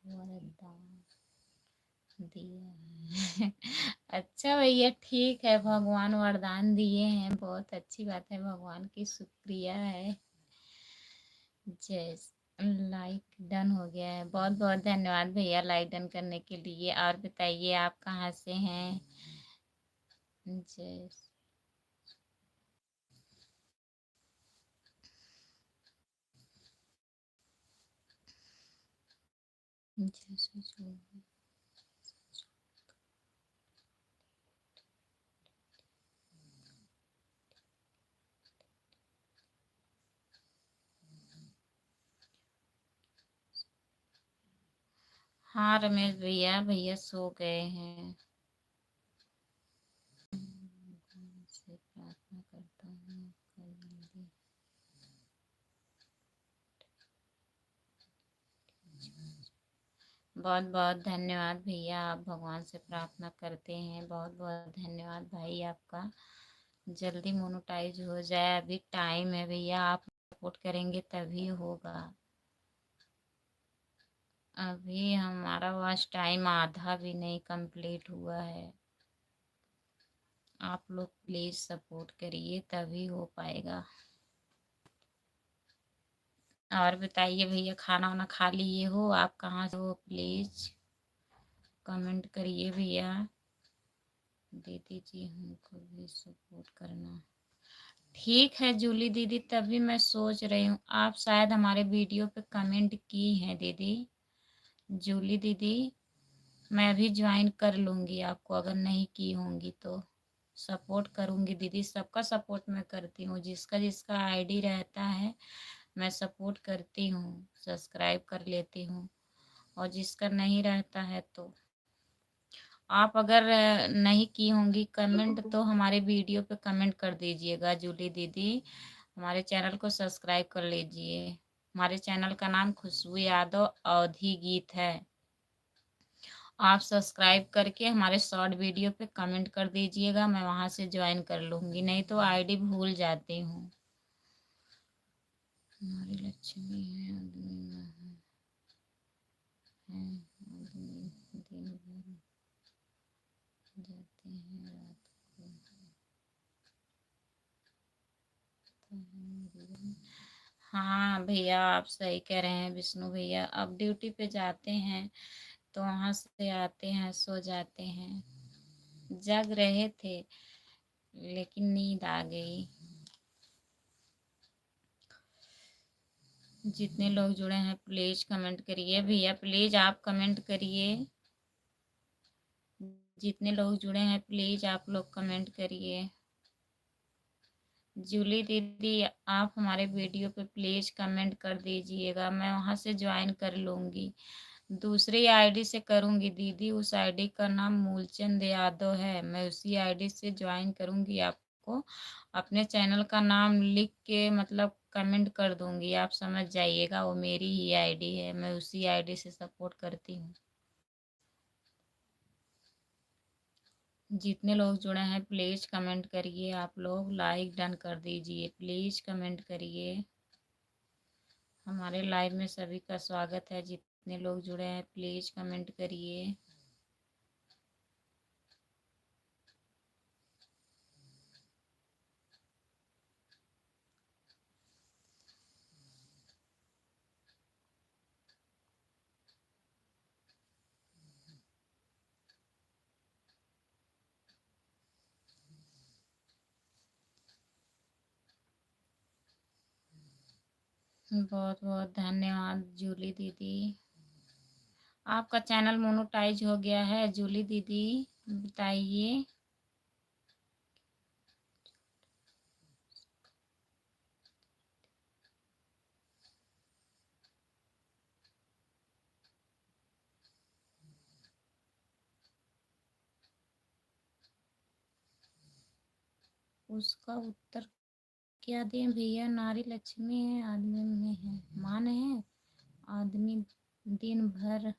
वरदान दिया। अच्छा भैया, ठीक है, भगवान वरदान दिए हैं, बहुत अच्छी बात है, भगवान की शुक्रिया है। जय। लाइक डन हो गया है, बहुत बहुत धन्यवाद भैया लाइक डन करने के लिए। और बताइए आप कहाँ से हैं? जय। जैसे जो है। हाँ रमेश भैया, भैया सो गए हैं। से प्रार्थना करता हूँ आपका जल्दी। बहुत बहुत धन्यवाद भैया, आप भगवान से प्रार्थना करते हैं, बहुत बहुत धन्यवाद भाई आपका। जल्दी मोनेटाइज हो जाए, अभी टाइम है भैया, आप सपोर्ट करेंगे तभी होगा। अभी हमारा वॉच टाइम आधा भी नहीं कंप्लीट हुआ है। आप लोग प्लीज सपोर्ट करिए तभी हो पाएगा। और बताइए भैया, खाना वाना खा लिए हो? आप कहाँ से हो? प्लीज कमेंट करिए भैया। दीदी जी हमको भी सपोर्ट करना। ठीक है जूली दीदी, तभी मैं सोच रही हूँ, आप शायद हमारे वीडियो पे कमेंट की हैं दीदी। जूली दीदी, मैं भी ज्वाइन कर लूँगी आपको, अगर नहीं की होंगी तो सपोर्ट करूँगी दीदी। सबका सपोर्ट मैं करती हूँ, जिसका जिसका आईडी रहता है मैं सपोर्ट करती हूँ, सब्सक्राइब कर लेती हूँ। और जिसका नहीं रहता है तो आप अगर नहीं की होंगी कमेंट तो हमारे वीडियो पे कमेंट कर दीजिएगा। जूली दीदी, हमारे चैनल को सब्सक्राइब कर लीजिए। हमारे चैनल का नाम खुशबू यादव अवधी गीत है। आप सब्सक्राइब करके हमारे शॉर्ट वीडियो पे कमेंट कर दीजिएगा, मैं वहां से ज्वाइन कर लूँगी, नहीं तो आईडी भूल जाती हूँ। हमारी लक्ष्मी है, आदमी में है, आदमी दिन भर जाते हैं, रात को हाँ भैया, आप सही कह रहे हैं विष्णु भैया, अब ड्यूटी पे जाते हैं तो वहां से आते हैं, सो जाते हैं। जग रहे थे लेकिन नींद आ गई। जितने लोग जुड़े हैं प्लीज कमेंट करिए भैया, प्लीज आप कमेंट करिए। जितने लोग जुड़े हैं प्लीज आप लोग कमेंट करिए। जूली दीदी, आप हमारे वीडियो पे प्लीज कमेंट कर दीजिएगा, मैं वहां से ज्वाइन कर लूँगी। दूसरी आईडी से करूँगी दीदी, उस आईडी का नाम मूलचंद यादव है, मैं उसी आईडी से ज्वाइन करूँगी। आपको अपने चैनल का नाम लिख के मतलब कमेंट कर दूँगी, आप समझ जाइएगा, वो मेरी ही आईडी है, मैं उसी आईडी से सपोर्ट करती हूँ। जितने लोग जुड़े हैं प्लीज कमेंट करिए, आप लोग लाइक डन कर दीजिए, प्लीज कमेंट करिए। हमारे लाइव में सभी का स्वागत है, जितने लोग जुड़े हैं प्लीज कमेंट करिए। बहुत बहुत धन्यवाद जूली दीदी। आपका चैनल मोनेटाइज हो गया है जूली दीदी, बताइए। उसका उत्तर क्या दें भैया? नारी लक्ष्मी है, आदमी में है मान है, आदमी दिन भर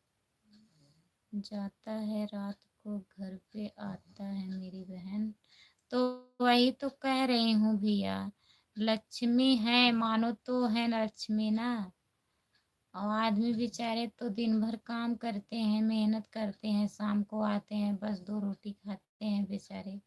जाता है, रात को घर पे आता है मेरी बहन। तो वही तो कह रही हूँ भैया, लक्ष्मी है मानो तो है लक्ष्मी ना, और आदमी बेचारे तो दिन भर काम करते हैं, मेहनत करते हैं, शाम को आते हैं, बस 2 रोटी खाते हैं बेचारे।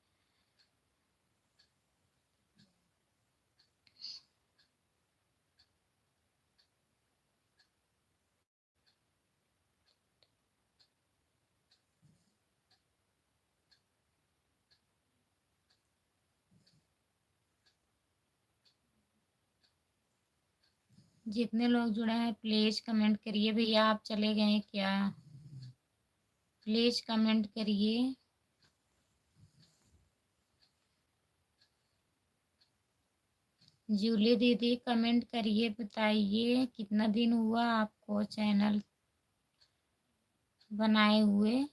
जितने लोग जुड़े हैं प्लीज कमेंट करिए। भैया आप चले गए क्या? प्लीज कमेंट करिए। जूली दीदी कमेंट करिए, बताइए कितना दिन हुआ आपको चैनल बनाए हुए।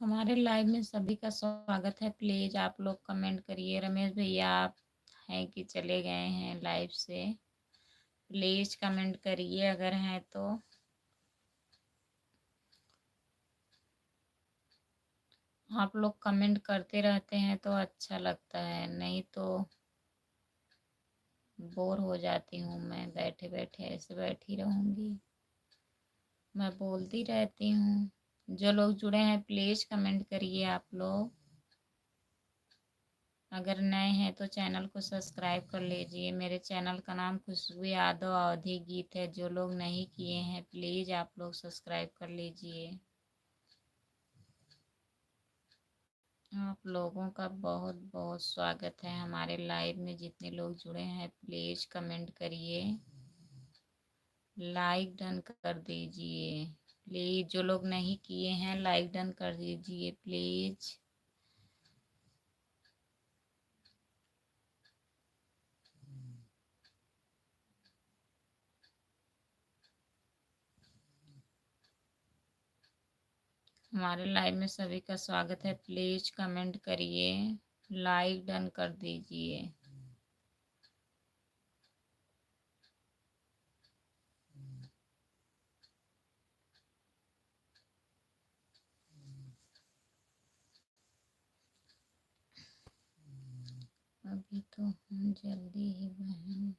हमारे लाइव में सभी का स्वागत है। प्लीज आप लोग कमेंट करिए। रमेश भैया आप हैं कि चले गए हैं लाइव से? प्लीज कमेंट करिए अगर हैं तो। आप लोग कमेंट करते रहते हैं तो अच्छा लगता है, नहीं तो बोर हो जाती हूँ मैं। बैठे बैठे ऐसे बैठी रहूँगी, मैं बोलती रहती हूँ। जो लोग जुड़े हैं प्लीज कमेंट करिए आप लोग। अगर नए हैं तो चैनल को सब्सक्राइब कर लीजिए। मेरे चैनल का नाम खुशबू यादव अवधी गीत है। जो लोग नहीं किए हैं प्लीज आप लोग सब्सक्राइब कर लीजिए। आप लोगों का बहुत बहुत स्वागत है हमारे लाइव में। जितने लोग जुड़े हैं प्लीज कमेंट करिए, लाइक डन कर दीजिए प्लीज। जो लोग नहीं किए हैं लाइक डन कर दीजिए प्लीज। हमारे लाइव में सभी का स्वागत है। प्लीज कमेंट करिए, लाइक डन कर दीजिए। अभी तो हम जल्दी ही बहन।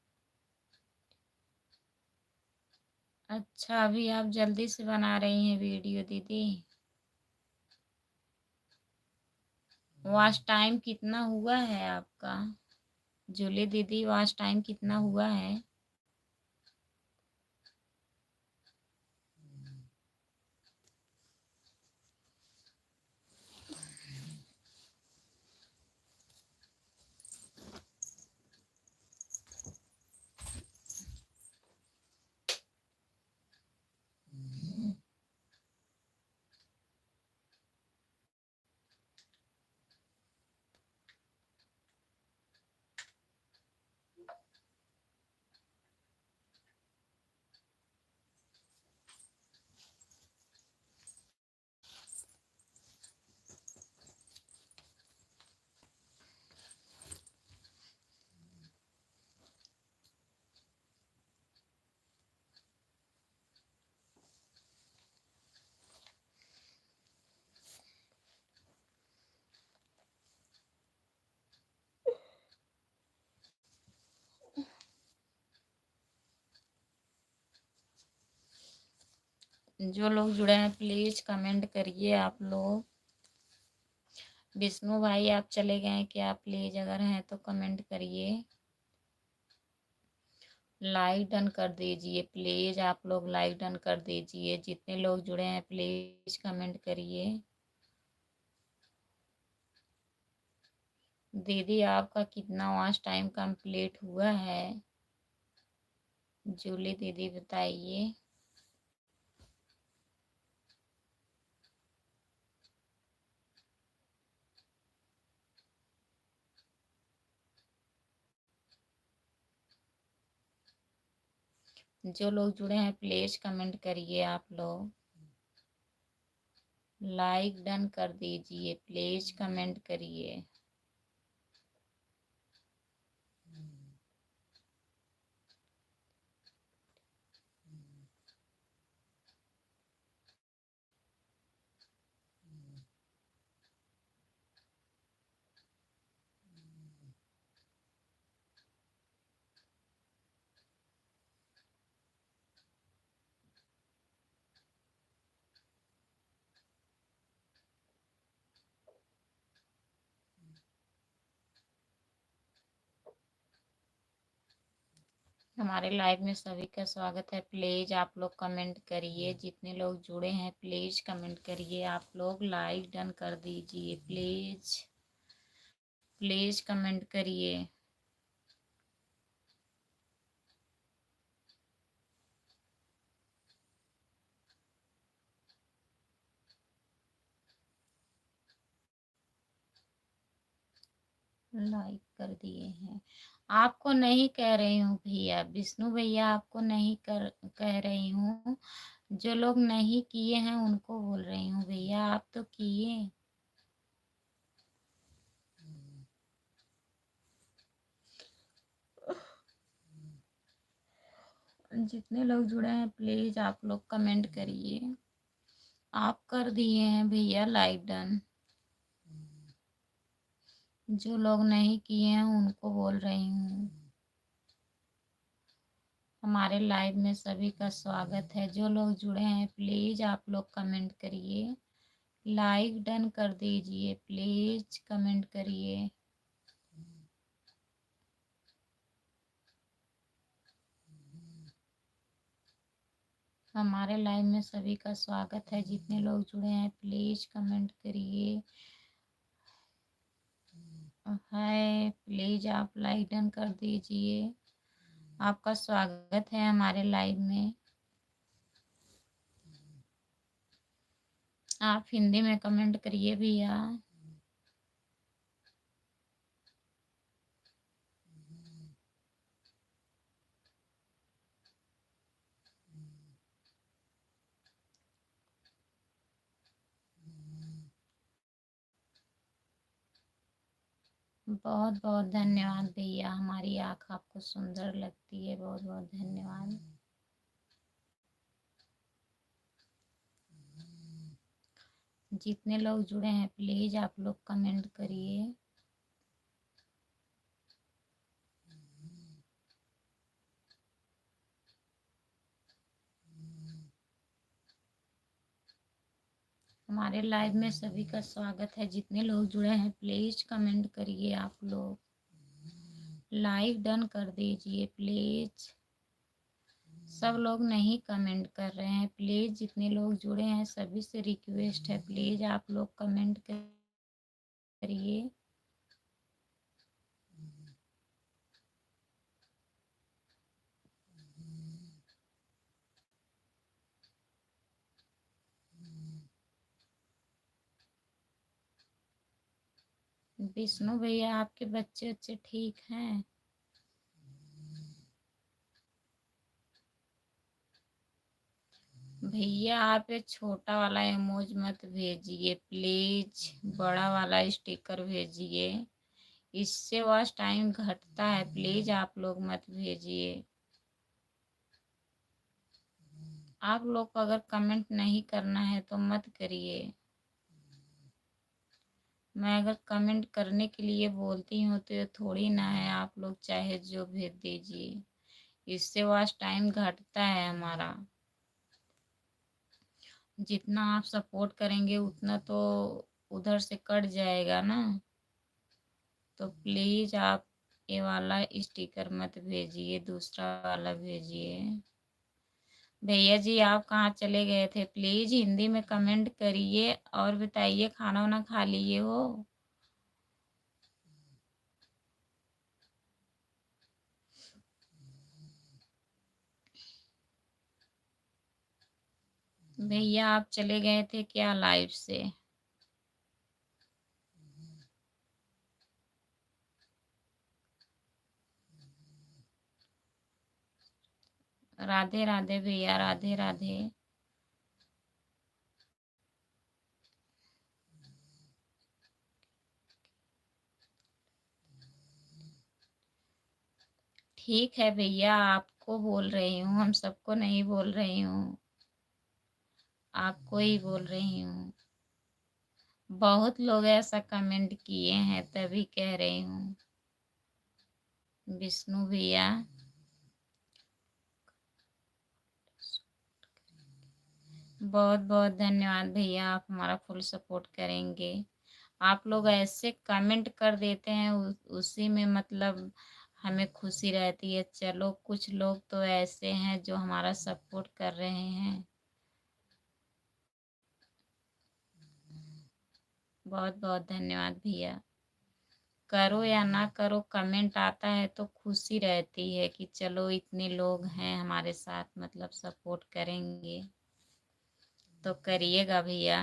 अच्छा, अभी आप जल्दी से बना रही हैं वीडियो दीदी? वॉच टाइम कितना हुआ है आपका? जूली दीदी वॉच टाइम कितना हुआ है? जो लोग जुड़े हैं प्लीज कमेंट करिए आप लोग। विष्णु भाई आप चले गए क्या? प्लीज अगर हैं तो कमेंट करिए, लाइक डन कर दीजिए प्लीज। आप लोग लाइक डन कर दीजिए। जितने लोग जुड़े हैं प्लीज कमेंट करिए। दीदी आपका कितना वॉच टाइम कंप्लीट हुआ है? जूली दीदी बताइए। जो लोग जुड़े हैं प्लीज कमेंट करिए आप लोग, लाइक डन कर दीजिए प्लीज कमेंट करिए। हमारे लाइव में सभी का स्वागत है। प्लीज आप लोग कमेंट करिए, जितने लोग जुड़े हैं प्लीज कमेंट करिए। आप लोग लाइक डन कर दीजिए, प्लीज प्लीज कमेंट करिए। लाइक कर दिए हैं। आपको नहीं कह रही हूँ भैया, विष्णु भैया आपको नहीं कह रही हूँ। जो लोग नहीं किए हैं उनको बोल रही हूँ भैया, आप तो किए। जितने लोग जुड़े हैं प्लीज आप लोग कमेंट करिए। आप कर दिए हैं भैया लाइक डन। जो लोग नहीं किए हैं उनको बोल रही हूँ। हमारे लाइव में सभी का स्वागत है। जो लोग जुड़े हैं प्लीज आप लोग कमेंट करिए, लाइक डन कर दीजिए, प्लीज कमेंट करिए। हमारे लाइव में सभी का स्वागत है। जितने लोग जुड़े हैं प्लीज कमेंट करिए। हाय, प्लीज आप लाइक डन कर दीजिए। आपका स्वागत है हमारे लाइव में। आप हिंदी में कमेंट करिए भैया। बहुत बहुत धन्यवाद भैया, हमारी आँख आपको सुंदर लगती है, बहुत बहुत धन्यवाद। जितने लोग जुड़े हैं प्लीज आप लोग कमेंट करिए। हमारे लाइव में सभी का स्वागत है। जितने लोग जुड़े हैं प्लीज कमेंट करिए। आप लोग लाइक डन कर दीजिए प्लीज। सब लोग नहीं कमेंट कर रहे हैं, प्लीज जितने लोग जुड़े हैं सभी से रिक्वेस्ट है, प्लीज आप लोग कमेंट करिए। विष्णु भैया आपके बच्चे अच्छे ठीक हैं? भैया आप ये छोटा वाला इमोज मत भेजिए प्लीज, बड़ा वाला स्टिकर भेजिए। इससे वॉच टाइम घटता है, प्लीज आप लोग मत भेजिए। आप लोग को अगर कमेंट नहीं करना है तो मत करिए। मैं अगर कमेंट करने के लिए बोलती हूँ तो ये थोड़ी ना है आप लोग चाहे जो भेज दीजिए। इससे वॉच टाइम घटता है हमारा। जितना आप सपोर्ट करेंगे उतना तो उधर से कट जाएगा ना। तो प्लीज आप ये वाला स्टिकर मत भेजिए, दूसरा वाला भेजिए। भैया जी आप कहाँ चले गए थे? प्लीज हिंदी में कमेंट करिए और बताइए खाना वाना खा लिए हो? भैया आप चले गए थे क्या लाइव से? राधे राधे भैया, राधे राधे। ठीक है भैया, आपको बोल रही हूँ, हम सबको नहीं बोल रही हूँ, आपको ही बोल रही हूँ। बहुत लोग ऐसा कमेंट किए हैं तभी कह रही हूँ। विष्णु भैया बहुत बहुत धन्यवाद भैया, आप हमारा फुल सपोर्ट करेंगे। आप लोग ऐसे कमेंट कर देते हैं उसी में मतलब हमें खुशी रहती है। चलो कुछ लोग तो ऐसे हैं जो हमारा सपोर्ट कर रहे हैं। बहुत बहुत धन्यवाद भैया। करो या ना करो, कमेंट आता है तो खुशी रहती है कि चलो इतने लोग हैं हमारे साथ, मतलब सपोर्ट करेंगे। तो करिएगा भैया।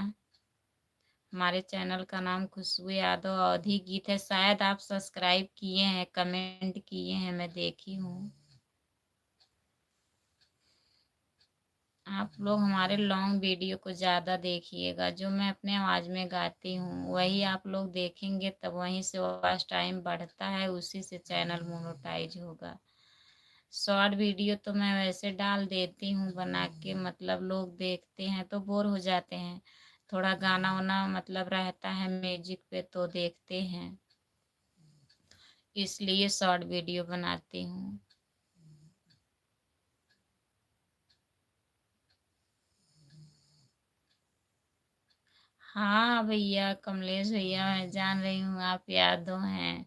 हमारे चैनल का नाम खुशबू यादव अवधी गीत है। शायद आप सब्सक्राइब किए हैं, कमेंट किए हैं, मैं देखी हूँ। आप लोग हमारे लॉन्ग वीडियो को ज़्यादा देखिएगा। जो मैं अपने आवाज़ में गाती हूँ वही आप लोग देखेंगे, तब वहीं से वॉच टाइम बढ़ता है, उसी से चैनल मोनेटाइज होगा। शॉर्ट वीडियो तो मैं वैसे डाल देती हूँ बना के, मतलब लोग देखते हैं तो बोर हो जाते हैं। थोड़ा गाना वाना मतलब रहता है म्यूजिक पे तो देखते हैं, इसलिए शॉर्ट वीडियो बनाती हूँ। हाँ भैया, कमलेश भैया, मैं जान रही हूँ आप यादव हैं।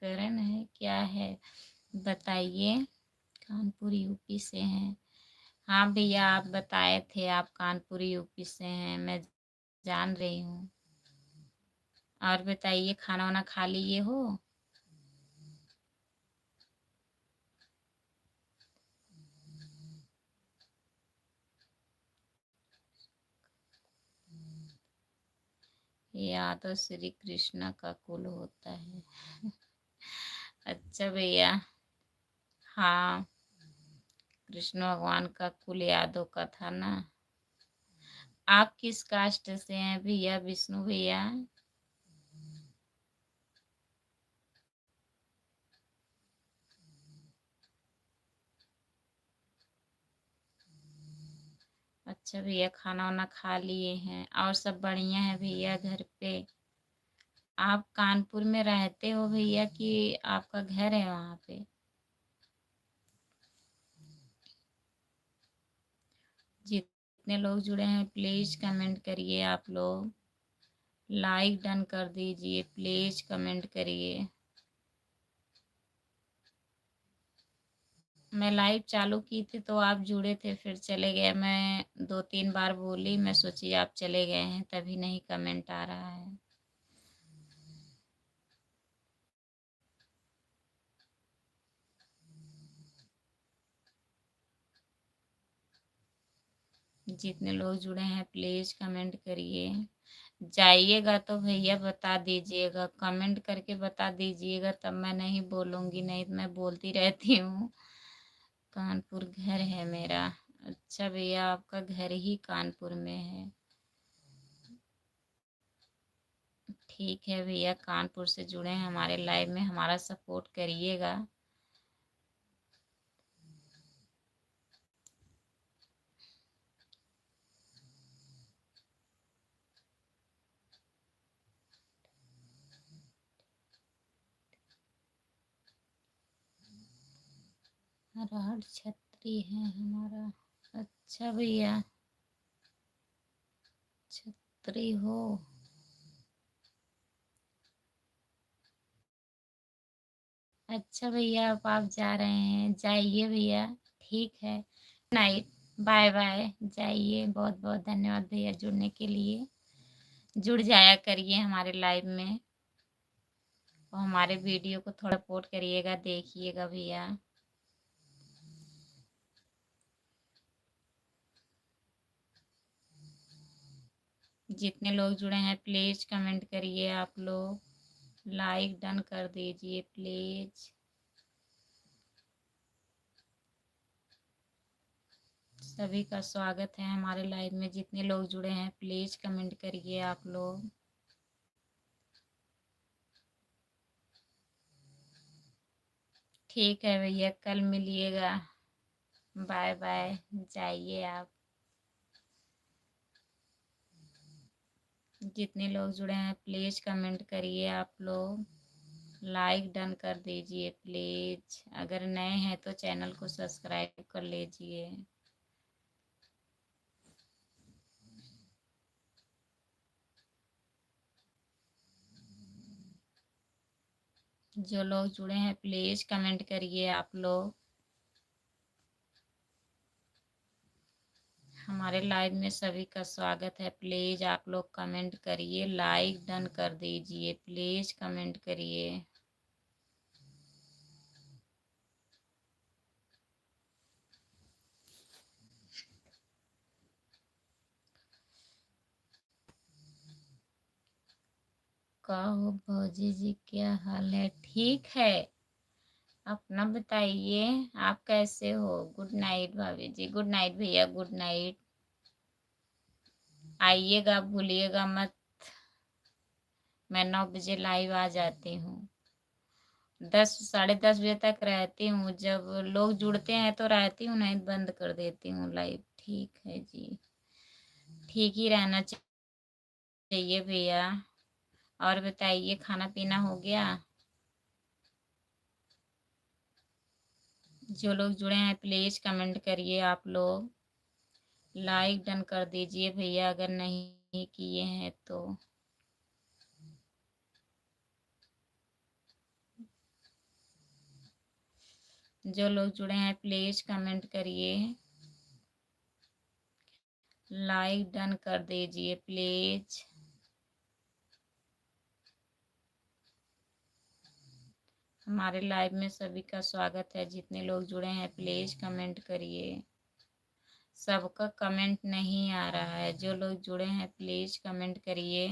करण है क्या है बताइए। कानपुर यूपी से हैं। हाँ भैया, आप बताए थे आप कानपुर यूपी से हैं, मैं जान रही हूँ। और बताइए, खाना वाना खा लिए हो? या तो श्री कृष्ण का कुल होता है। अच्छा भैया। हाँ, कृष्ण भगवान का कुल यादव का था ना। आप किस कास्ट से हैं भैया, विष्णु भैया? अच्छा भैया, खाना वाना खा लिए हैं और सब बढ़िया है भैया घर पे? आप कानपुर में रहते हो भैया कि आपका घर है वहाँ पे? जितने लोग जुड़े हैं प्लीज कमेंट करिए। आप लोग लाइक डन कर दीजिए, प्लीज कमेंट करिए। मैं लाइव चालू की थी तो आप जुड़े थे, फिर चले गए। मैं 2-3 बार बोली, मैं सोची आप चले गए हैं तभी नहीं कमेंट आ रहा है। जितने लोग जुड़े हैं प्लीज कमेंट करिए। जाइएगा तो भैया बता दीजिएगा, कमेंट करके बता दीजिएगा, तब मैं नहीं बोलूँगी, नहीं तो मैं बोलती रहती हूँ। कानपुर घर है मेरा। अच्छा भैया, आपका घर ही कानपुर में है? ठीक है भैया, कानपुर से जुड़े हैं हमारे लाइव में, हमारा सपोर्ट करिएगा। राड छतरी है हमारा। अच्छा भैया, छतरी हो? अच्छा भैया, अब आप जा रहे हैं, जाइए भैया। ठीक है, नाइट, बाय बाय, जाइए। बहुत बहुत धन्यवाद भैया जुड़ने के लिए। जुड़ जाया करिए हमारे लाइव में और हमारे वीडियो को थोड़ा सपोर्ट करिएगा, देखिएगा भैया। जितने लोग जुड़े हैं प्लीज कमेंट करिए। आप लोग लाइक डन कर दीजिए प्लीज। सभी का स्वागत है हमारे लाइव में। जितने लोग जुड़े हैं प्लीज कमेंट करिए आप लोग। ठीक है भैया, कल मिलिएगा। बाय बाय, जाइए आप। जितने लोग जुड़े हैं प्लीज कमेंट करिए आप लोग। लाइक डन कर दीजिए प्लीज। अगर नए हैं तो चैनल को सब्सक्राइब कर लीजिए। जो लोग जुड़े हैं प्लीज कमेंट करिए आप लोग। हमारे लाइव में सभी का स्वागत है। प्लीज आप लोग कमेंट करिए, लाइक डन कर दीजिए, प्लीज कमेंट करिए। कहो भौजी जी क्या हाल है? ठीक है, अपना बताइए आप कैसे हो? गुड नाइट भाभी जी। गुड नाइट भैया, गुड नाइट। आइएगा, भूलिएगा मत। मैं 9 बजे लाइव आ जाती हूँ, 10 साढ़े 10 बजे तक रहती हूँ। जब लोग जुड़ते हैं तो रहती हूँ, नहीं बंद कर देती हूँ लाइव। ठीक है जी, ठीक ही रहना चाहिए भैया। और बताइए, खाना पीना हो गया? जो लोग जुड़े हैं प्लीज कमेंट करिए आप लोग, लाइक डन कर दीजिए भैया अगर नहीं किए हैं तो। जो लोग जुड़े हैं प्लीज कमेंट करिए, लाइक डन कर दीजिए प्लीज। हमारे लाइव में सभी का स्वागत है। जितने लोग जुड़े हैं प्लीज कमेंट करिए। सबका कमेंट नहीं आ रहा है। जो लोग जुड़े हैं प्लीज कमेंट करिए।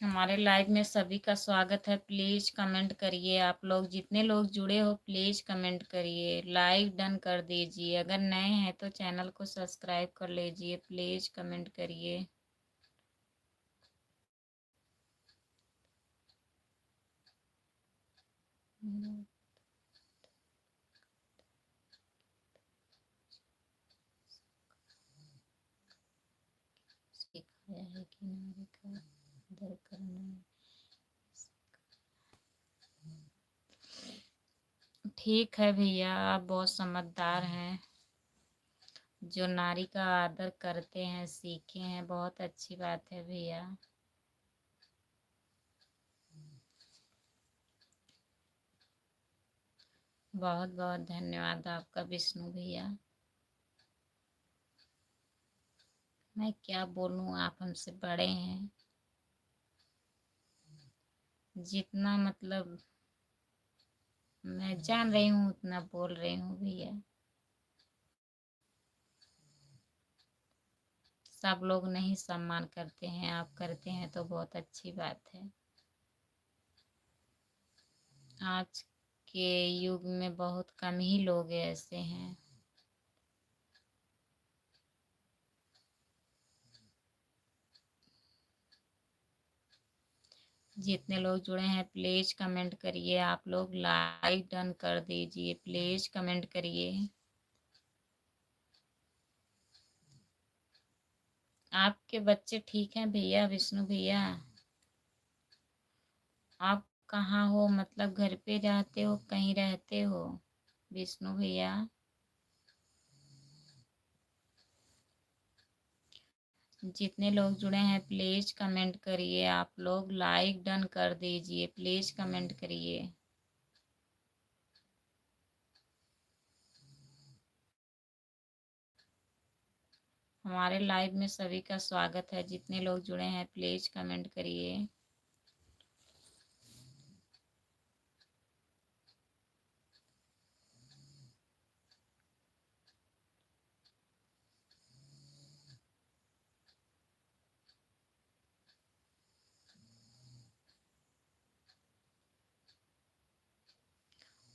हमारे लाइव में सभी का स्वागत है। प्लीज कमेंट करिए आप लोग। जितने लोग जुड़े हो प्लीज कमेंट करिए, लाइक डन कर दीजिए। अगर नए हैं तो चैनल को सब्सक्राइब कर लीजिए। प्लीज कमेंट करिए। सिखाया है किनारे का दर करना। ठीक है भैया, आप बहुत समझदार हैं। जो नारी का आदर करते हैं, सीखे हैं, बहुत अच्छी बात है भैया। बहुत बहुत धन्यवाद आपका विष्णु भैया। मैं क्या बोलूं, आप हमसे बड़े हैं। जितना मतलब मैं जान रही हूँ उतना बोल रही हूँ भैया। सब लोग नहीं सम्मान करते हैं, आप करते हैं तो बहुत अच्छी बात है। आज के युग में बहुत कम ही लोग ऐसे हैं। जितने लोग जुड़े हैं प्लीज कमेंट करिए आप लोग, लाइक डन कर दीजिए, प्लीज कमेंट करिए। आपके बच्चे ठीक हैं भैया, विष्णु भैया? आप कहाँ हो? मतलब घर पे रहते हो, कहीं रहते हो विष्णु भैया? जितने लोग जुड़े हैं प्लीज कमेंट करिए आप लोग, लाइक डन कर दीजिए, प्लीज कमेंट करिए। हमारे लाइव में सभी का स्वागत है। जितने लोग जुड़े हैं प्लीज कमेंट करिए।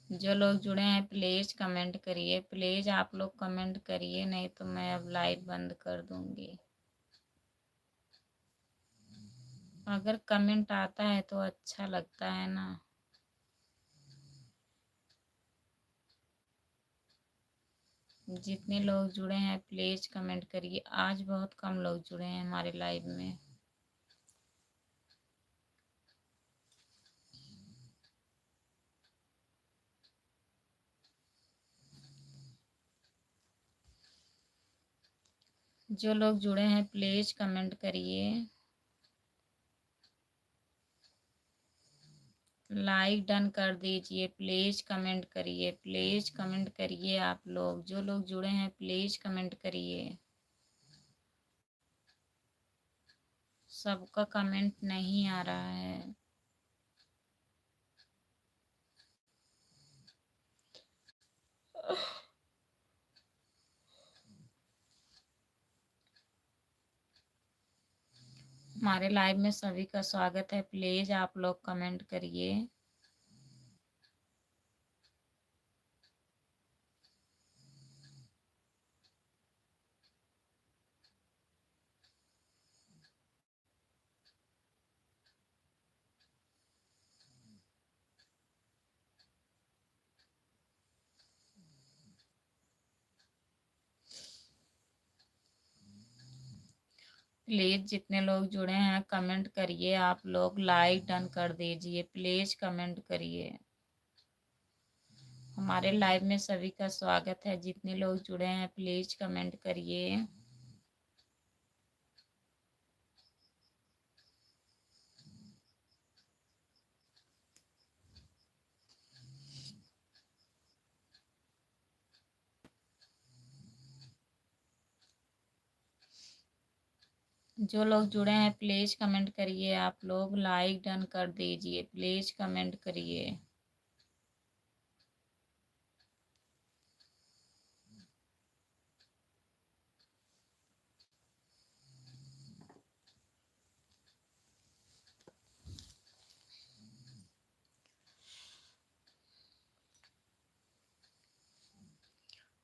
जो लोग जुड़े हैं प्लीज कमेंट करिए। प्लीज आप लोग कमेंट करिए, नहीं तो मैं अब लाइव बंद कर दूंगी। अगर कमेंट आता है तो अच्छा लगता है ना। जितने लोग जुड़े हैं प्लीज कमेंट करिए। आज बहुत कम लोग जुड़े हैं हमारे लाइव में। जो लोग जुड़े हैं प्लीज कमेंट करिए, लाइक डन कर दीजिए, प्लीज कमेंट करिए, प्लीज कमेंट करिए। आप लोग जो लोग जुड़े हैं प्लीज कमेंट करिए। सबका कमेंट नहीं आ रहा है। हमारे लाइव में सभी का स्वागत है, प्लीज आप लोग कमेंट करिए। प्लीज जितने लोग जुड़े हैं कमेंट करिए। आप लोग लाइक डन कर दीजिए, प्लीज कमेंट करिए। हमारे लाइव में सभी का स्वागत है, जितने लोग जुड़े हैं प्लीज कमेंट करिए। जो लोग जुड़े हैं प्लीज कमेंट करिए। आप लोग लाइक डन कर दीजिए, प्लीज कमेंट करिए।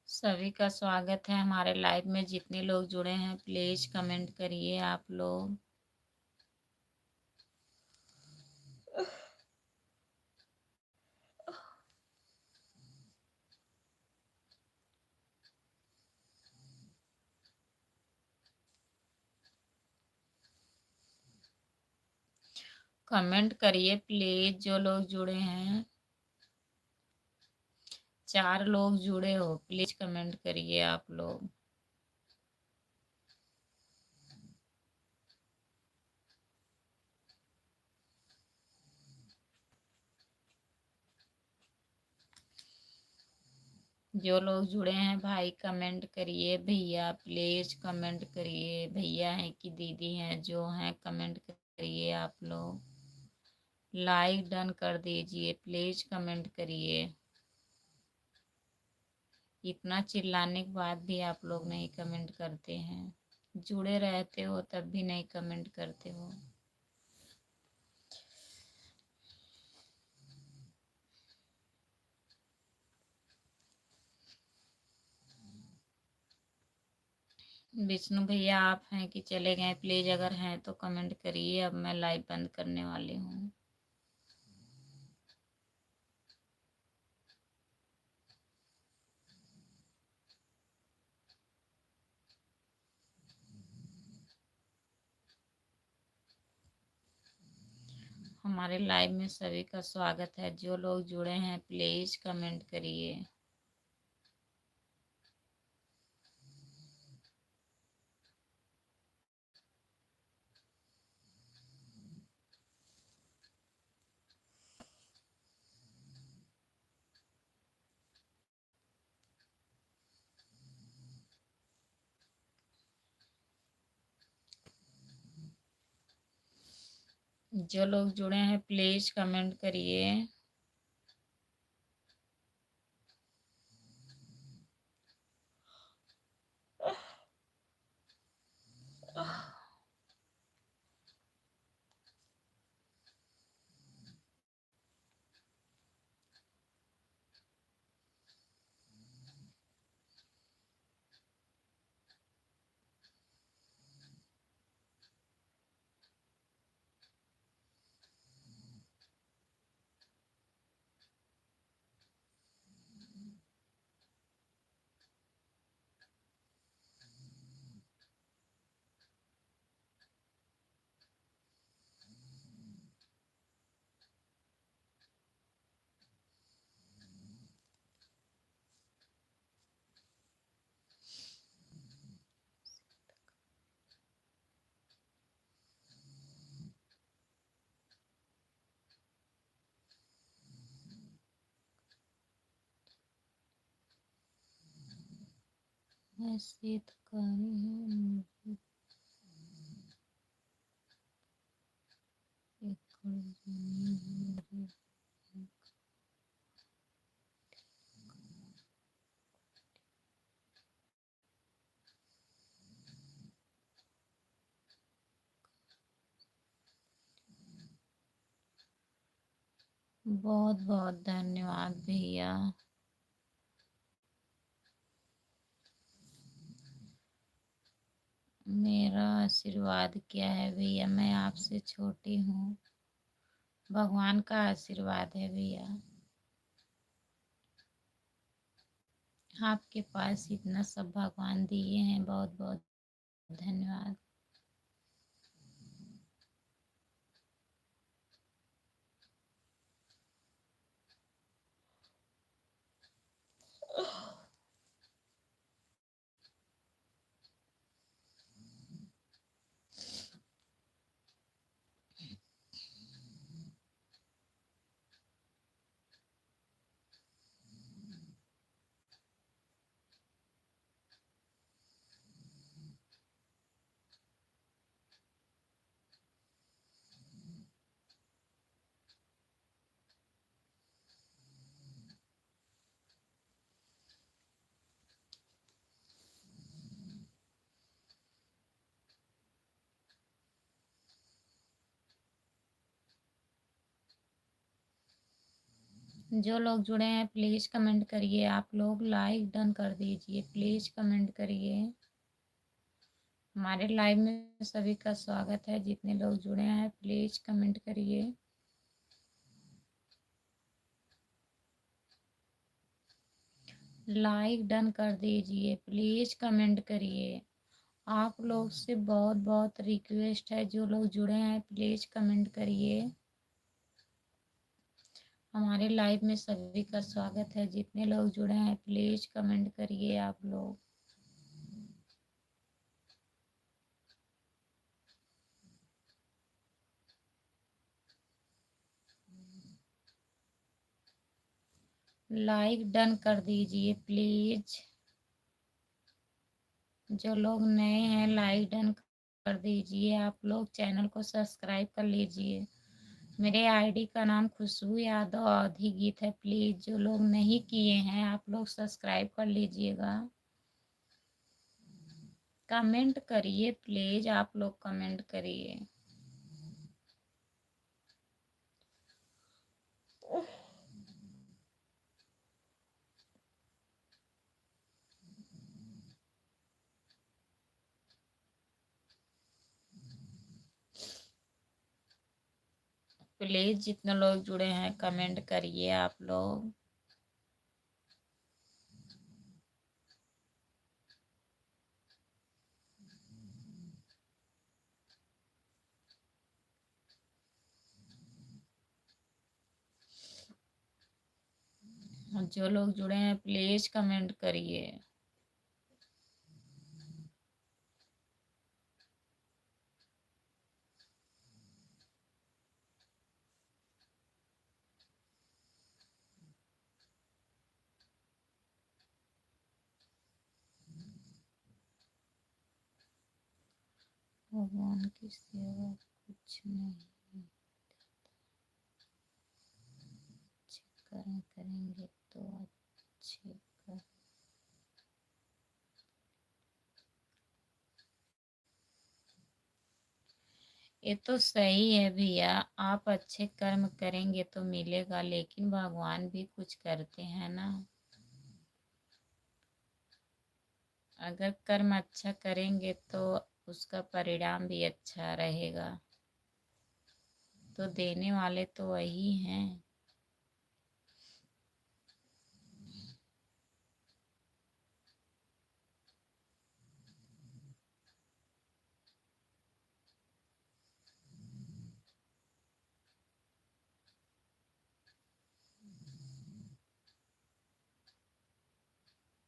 सभी का स्वागत है हमारे लाइव में, जितने लोग जुड़े हैं प्लीज कमेंट करिए। आप लोग कमेंट करिए प्लीज। जो लोग जुड़े हैं, 4 लोग जुड़े हो, प्लीज कमेंट करिए आप लोग। जो लोग जुड़े हैं भाई कमेंट करिए, भैया प्लीज कमेंट करिए। भैया हैं कि दीदी हैं, जो हैं कमेंट करिए। आप लोग लाइक डन कर दीजिए, प्लीज कमेंट करिए। इतना चिल्लाने के बाद भी आप लोग नहीं कमेंट करते हैं, जुड़े रहते हो तब भी नहीं कमेंट करते हो। विष्णु भैया आप हैं कि चले गए? प्लीज अगर हैं तो कमेंट करिए। अब मैं लाइव बंद करने वाली हूँ। हमारे लाइव में सभी का स्वागत है। जो लोग जुड़े हैं प्लीज कमेंट करिए। जो लोग जुड़े हैं प्लीज कमेंट करिए। ऐसे तो कर हैं एकड़ जमीन है मेरे। बहुत बहुत धन्यवाद भैया। मेरा आशीर्वाद क्या है भैया, मैं आपसे छोटी हूँ। भगवान का आशीर्वाद है भैया। आपके पास इतना सब भगवान दिए हैं, बहुत बहुत धन्यवाद। जो लोग जुड़े हैं प्लीज़ कमेंट करिए। आप लोग लाइक डन कर दीजिए, प्लीज़ कमेंट करिए। हमारे लाइव में सभी का स्वागत है। जितने लोग जुड़े हैं प्लीज़ कमेंट करिए। लाइक डन कर दीजिए, प्लीज़ कमेंट करिए। आप लोग से बहुत बहुत रिक्वेस्ट है, जो लोग जुड़े हैं प्लीज़ कमेंट करिए। हमारे लाइव में सभी का स्वागत है। जितने लोग जुड़े हैं प्लीज़ कमेंट करिए आप लोग। लाइक डन कर दीजिए प्लीज़। जो लोग नए हैं लाइक डन कर दीजिए। आप लोग चैनल को सब्सक्राइब कर लीजिए। मेरे आईडी का नाम खुशबू यादव अवधी गीत है। प्लीज़ जो लोग नहीं किए हैं आप लोग सब्सक्राइब कर लीजिएगा। कमेंट करिए प्लीज़, आप लोग कमेंट करिए। प्लीज़ जितने लोग जुड़े हैं कमेंट करिए आप लोग। जो लोग जुड़े हैं प्लीज़ कमेंट करिए। भगवान की सेवा कुछ नहीं, अच्छे कर्म करेंगे तो अच्छे कर। ये तो सही है भैया, आप अच्छे कर्म करेंगे तो मिलेगा, लेकिन भगवान भी कुछ करते हैं ना। अगर कर्म अच्छा करेंगे तो उसका परिणाम भी अच्छा रहेगा। तो देने वाले तो वही हैं।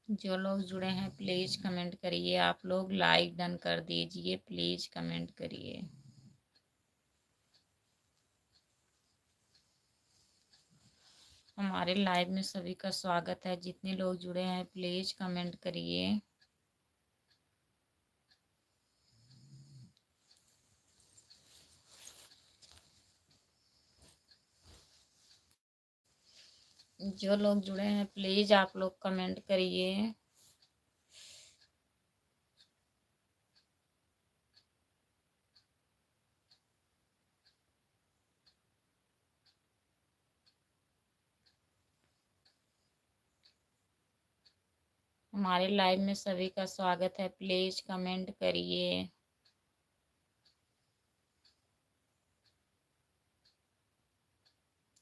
जो लोग जुड़े हैं प्लीज़ कमेंट करिए। आप लोग लाइक डन कर दीजिए, प्लीज़ कमेंट करिए। हमारे लाइव में सभी का स्वागत है। जितने लोग जुड़े हैं प्लीज़ कमेंट करिए। जो लोग जुड़े हैं प्लीज आप लोग कमेंट करिए। हमारे लाइव में सभी का स्वागत है, प्लीज कमेंट करिए।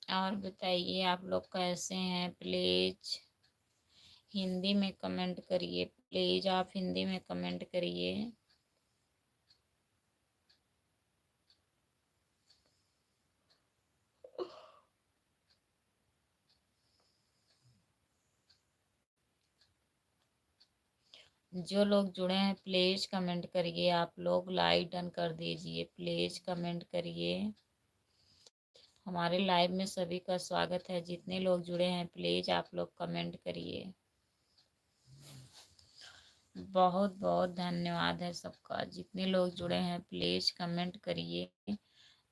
और बताइए आप लोग कैसे हैं, प्लीज हिंदी में कमेंट करिए, प्लीज आप हिंदी में कमेंट करिए। जो लोग जुड़े हैं प्लीज कमेंट करिए, आप लोग लाइक डन कर दीजिए, प्लीज कमेंट करिए। हमारे लाइव में सभी का स्वागत है, जितने लोग जुड़े हैं प्लीज आप लोग कमेंट करिए। बहुत बहुत धन्यवाद है सबका, जितने लोग जुड़े हैं प्लीज कमेंट करिए।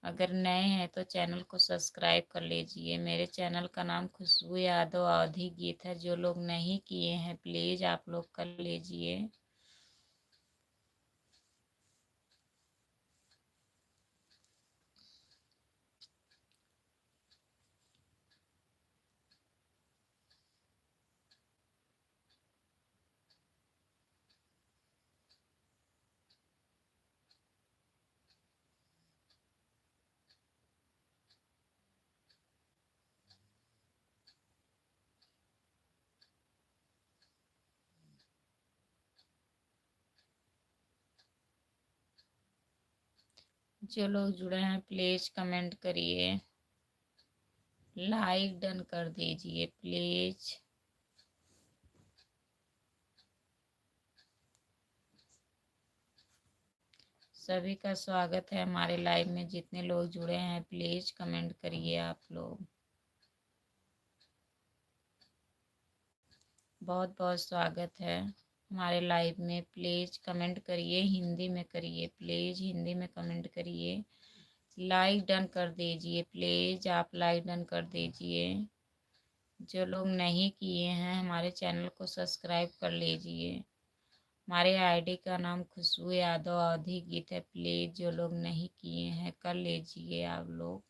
अगर नए हैं तो चैनल को सब्सक्राइब कर लीजिए। मेरे चैनल का नाम खुशबू यादव अवधी गीत है। जो लोग नहीं किए हैं प्लीज आप लोग कर लीजिए। जो लोग जुड़े हैं प्लीज कमेंट करिए, लाइक डन कर दीजिए प्लीज। सभी का स्वागत है हमारे लाइव में, जितने लोग जुड़े हैं प्लीज कमेंट करिए आप लोग। बहुत बहुत स्वागत है हमारे लाइव में, प्लीज कमेंट करिए, हिंदी में करिए, प्लीज हिंदी में कमेंट करिए। लाइक डन कर दीजिए प्लीज, आप लाइक डन कर दीजिए। जो लोग नहीं किए हैं हमारे चैनल को सब्सक्राइब कर लीजिए। हमारे आईडी का नाम खुशबू यादव अवधी गीत है, प्लीज जो लोग नहीं किए हैं कर लीजिए आप लोग।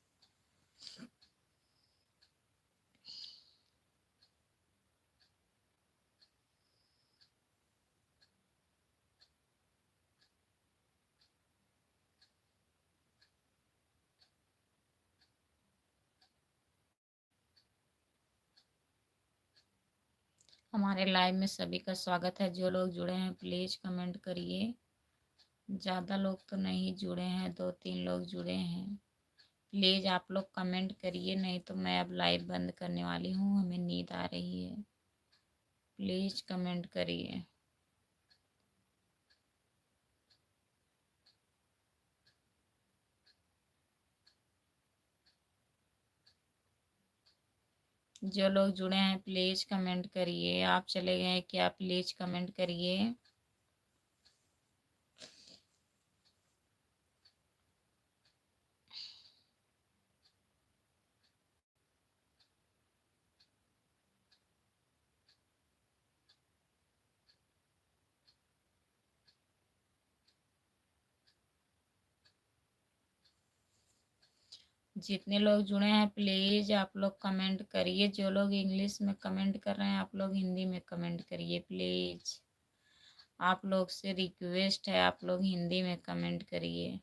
हमारे लाइव में सभी का स्वागत है। जो लोग जुड़े हैं प्लीज कमेंट करिए। ज़्यादा लोग तो नहीं जुड़े हैं, 2-3 लोग जुड़े हैं। प्लीज़ आप लोग कमेंट करिए, नहीं तो मैं अब लाइव बंद करने वाली हूँ, हमें नींद आ रही है। प्लीज़ कमेंट करिए। जो लोग जुड़े हैं प्लीज़ कमेंट करिए। आप चले गए क्या? प्लीज़ कमेंट करिए। जितने लोग जुड़े हैं प्लीज़ आप लोग कमेंट करिए। जो लोग इंग्लिश में कमेंट कर रहे हैं आप लोग हिंदी में कमेंट करिए प्लीज़। आप लोग से रिक्वेस्ट है, आप लोग हिंदी में कमेंट करिए।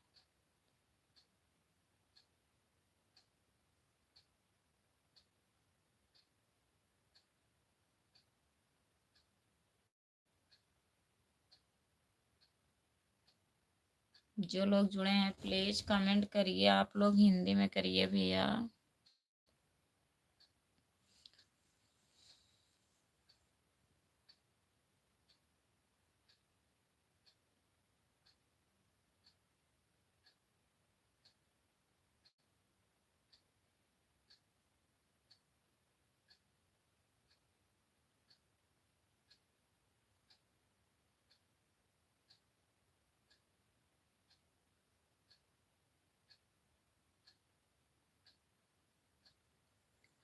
जो लोग जुड़े हैं प्लीज़ कमेंट करिए, आप लोग हिंदी में करिए भैया।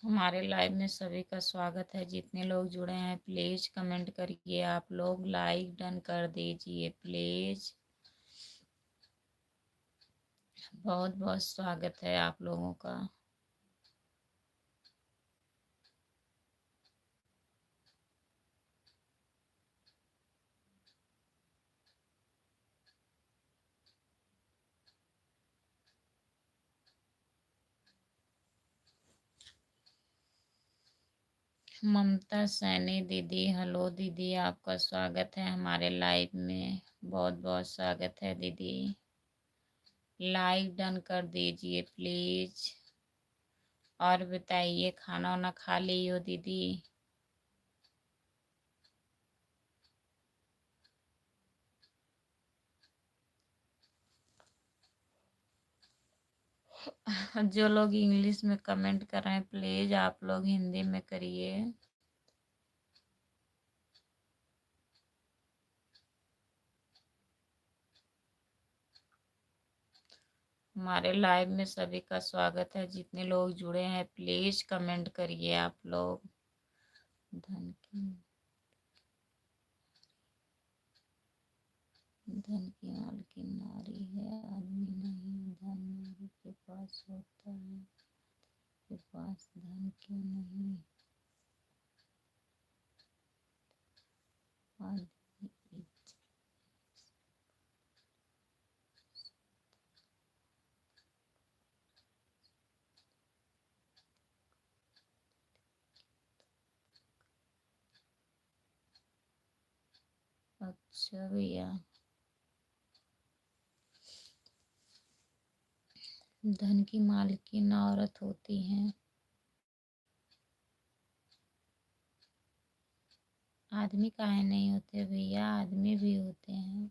हमारे लाइव में सभी का स्वागत है। जितने लोग जुड़े हैं प्लीज कमेंट करिए। आप लोग लाइक डन कर दीजिए प्लीज। बहुत बहुत स्वागत है आप लोगों का। ममता सैनी दीदी, हेलो दीदी, आपका स्वागत है हमारे लाइव में। बहुत बहुत स्वागत है दीदी। लाइक डन कर दीजिए प्लीज। और बताइए, खाना वाना खा ली हो दीदी? जो लोग इंग्लिश में कमेंट कर रहे हैं प्लीज आप लोग हिंदी में करिए। हमारे लाइव में सभी का स्वागत है। जितने लोग जुड़े हैं प्लीज कमेंट करिए आप लोग। धन की मालकिन नारी है, आदमी नहीं। धन नारी के पास होता है, के पास धन क्यों नहीं? आदमी अच्छा भैया, धन की मालकिन औरत होती है, आदमी काहे नहीं होते भैया? आदमी भी होते हैं।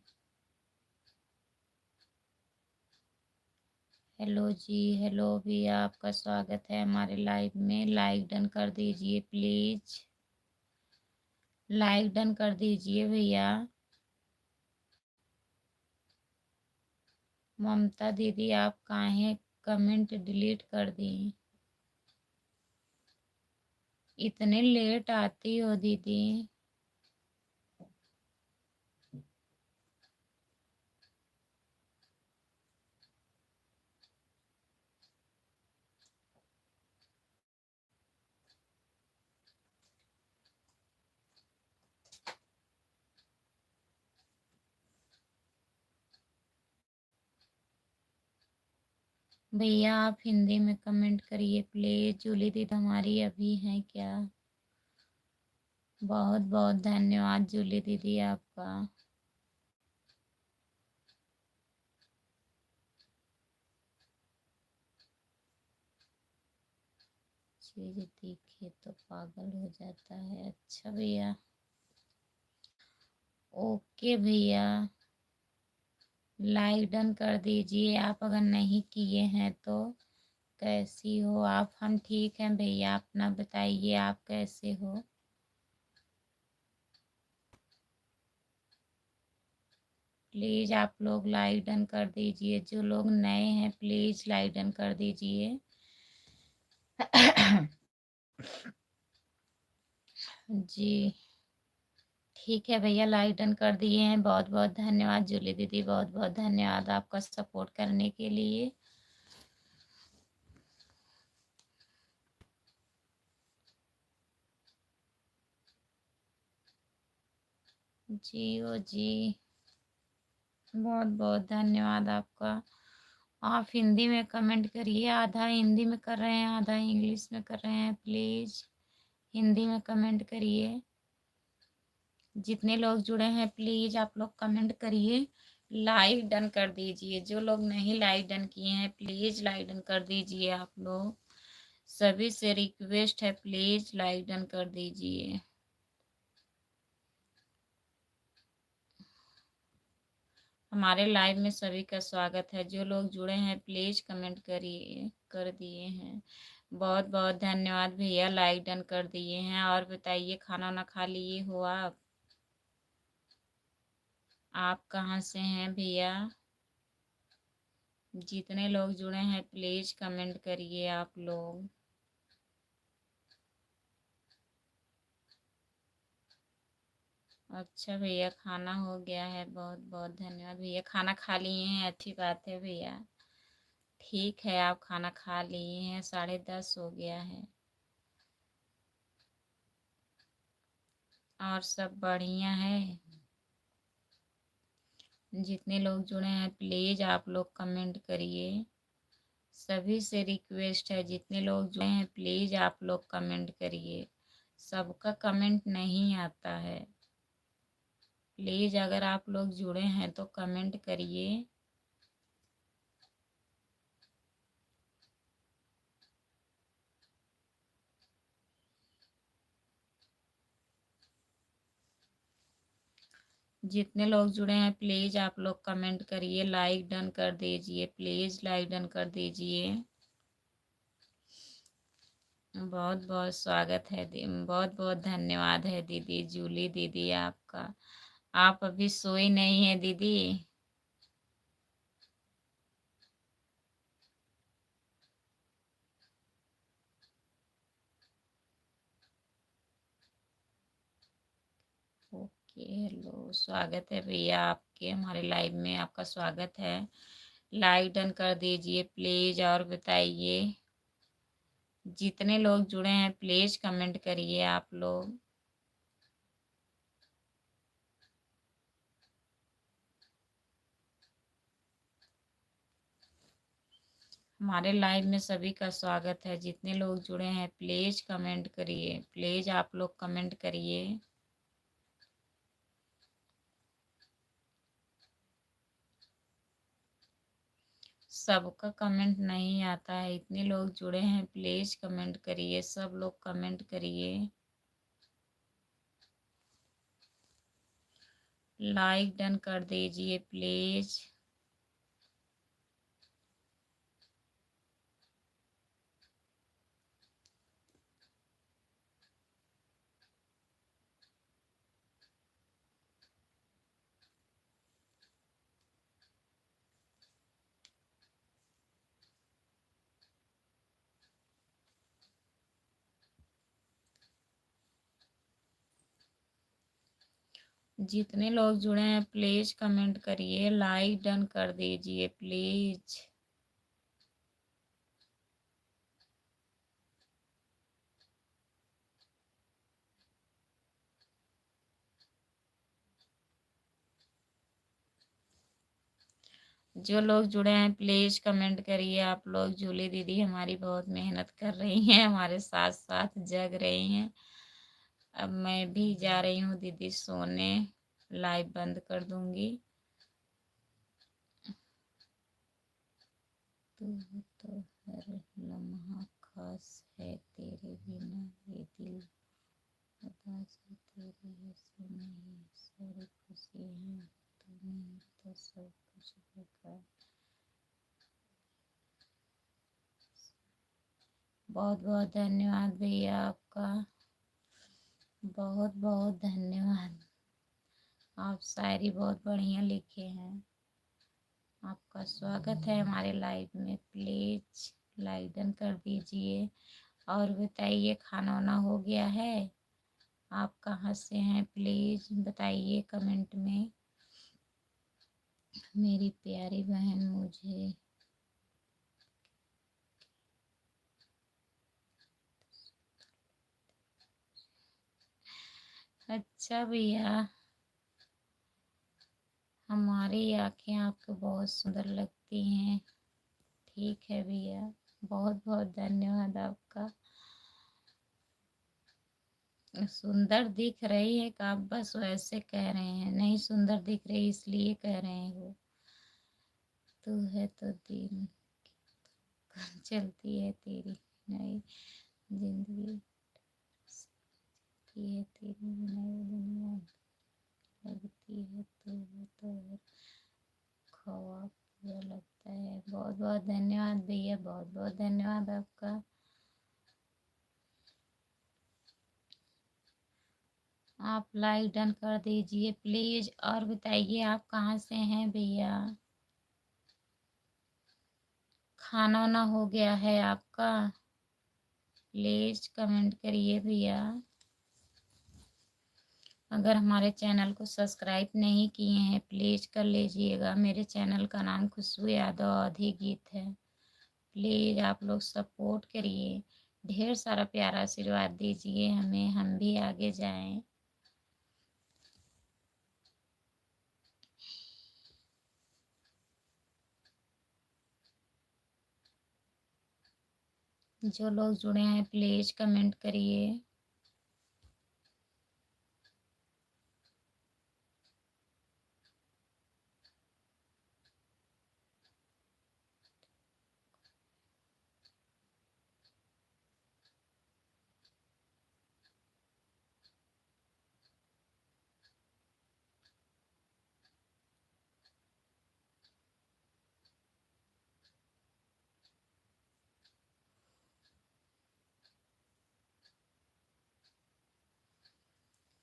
हेलो जी, हेलो भैया, आपका स्वागत है हमारे लाइव में। लाइक डन कर दीजिए प्लीज। लाइक डन कर दीजिए भैया। ममता दीदी, आप काहे कमेंट डिलीट कर दी? इतने लेट आती हो दीदी? भैया आप हिंदी में कमेंट करिए प्लीज। जूली दीदी हमारी अभी हैं क्या? बहुत बहुत धन्यवाद जूली दीदी आपका। चीज दिखे तो पागल हो जाता है। अच्छा भैया, ओके भैया, लाइक डन कर दीजिए आप अगर नहीं किए हैं तो। कैसी हो आप? हम ठीक हैं भैया, अपना बताइए आप कैसे हो? प्लीज आप लोग लाइक डन कर दीजिए। जो लोग नए हैं प्लीज लाइक डन कर दीजिए। जी ठीक है भैया, लाइक डन कर दिए हैं। बहुत बहुत धन्यवाद जूली दीदी, बहुत बहुत धन्यवाद आपका सपोर्ट करने के लिए। जी ओ जी, बहुत बहुत धन्यवाद आपका। आप हिंदी में कमेंट करिए। आधा हिंदी में कर रहे हैं, आधा इंग्लिश में कर रहे हैं। प्लीज हिंदी में कमेंट करिए। जितने लोग जुड़े हैं प्लीज आप लोग कमेंट करिए। लाइक डन कर दीजिए। जो लोग नहीं लाइक डन किए हैं प्लीज लाइक डन कर दीजिए आप लोग। सभी से रिक्वेस्ट है प्लीज लाइक डन कर दीजिए। हमारे लाइव में सभी का स्वागत है। जो लोग जुड़े हैं प्लीज कमेंट करिए। कर दिए हैं, बहुत बहुत धन्यवाद भैया, लाइक डन कर दिए हैं। और बताइए, खाना वाना खा लिए हो आप? आप कहाँ से हैं भैया? जितने लोग जुड़े हैं प्लीज कमेंट करिए आप लोग। अच्छा भैया, खाना हो गया है, बहुत बहुत धन्यवाद भैया। खाना खा लिए हैं, अच्छी बात है भैया। ठीक है, आप खाना खा लिए हैं, 10:30 हो गया है। और सब बढ़िया है। जितने लोग जुड़े हैं प्लीज आप लोग कमेंट करिए। सभी से रिक्वेस्ट है, जितने लोग जुड़े हैं प्लीज आप लोग कमेंट करिए। सबका कमेंट नहीं आता है। प्लीज अगर आप लोग जुड़े हैं तो कमेंट करिए। जितने लोग जुड़े हैं प्लीज आप लोग कमेंट करिए, लाइक डन कर दीजिए, प्लीज लाइक डन कर दीजिए। बहुत बहुत स्वागत है, बहुत बहुत धन्यवाद है दीदी जूली दीदी आपका। आप अभी सोई नहीं है दीदी? ओके, हेलो, स्वागत है भैया आपके हमारे लाइव में, आपका स्वागत है। लाइक डन कर दीजिए प्लीज और बताइए। जितने लोग जुड़े हैं प्लीज कमेंट करिए आप लोग। हमारे लाइव में सभी का स्वागत है। जितने लोग जुड़े हैं प्लीज कमेंट करिए, प्लीज आप लोग कमेंट करिए। सबका कमेंट नहीं आता है। इतने लोग जुड़े हैं प्लीज कमेंट करिए, सब लोग कमेंट करिए। लाइक डन कर दीजिए प्लीज। जितने लोग जुड़े हैं प्लीज कमेंट करिए, लाइक डन कर दीजिए प्लीज। जो लोग जुड़े हैं प्लीज कमेंट करिए आप लोग। जूली दीदी हमारी बहुत मेहनत कर रही हैं, हमारे साथ साथ जग रही हैं। अब मैं भी जा रही हूँ दीदी सोने, लाइव बंद कर दूंगी। तू तो हर लम्हा खास है, तेरे बिना ये दिल उदास है, तेरी हंसी में ही सारी खुशी है, तू नहीं तो सब कुछ बेकार। बहुत बहुत धन्यवाद भैया आपका, बहुत बहुत धन्यवाद। आप शायरी बहुत बढ़िया लिखे हैं। आपका स्वागत है हमारे लाइव में। प्लीज लाइक डन कर दीजिए और बताइए खाना वाना हो गया है? आप कहाँ से हैं प्लीज बताइए कमेंट में। मेरी प्यारी बहन मुझे अच्छा भैया, हमारी आँखें आपको बहुत सुंदर लगती हैं। ठीक है भैया, बहुत बहुत धन्यवाद आपका। सुंदर दिख रही है का आप बस वैसे कह रहे हैं? नहीं, सुंदर दिख रही इसलिए कह रहे हैं वो। तू है तो दिन चलती है तेरी नई जिंदगी की है, तेरी नई दुनिया लगती है, तू तो हर ख्वाब पूरा लगता है। बहुत बहुत धन्यवाद भैया, बहुत बहुत धन्यवाद आपका। आप लाइक डन कर दीजिए प्लीज और बताइए आप कहाँ से हैं भैया? खाना वाना हो गया है आपका? प्लीज कमेंट करिए भैया। अगर हमारे चैनल को सब्सक्राइब नहीं किए हैं प्लीज़ कर लीजिएगा। मेरे चैनल का नाम खुशबू यादव अवधी गीत है। प्लीज़ आप लोग सपोर्ट करिए, ढेर सारा प्यारा आशीर्वाद दीजिए हमें, हम भी आगे जाएं। जो लोग जुड़े हैं प्लीज़ कमेंट करिए।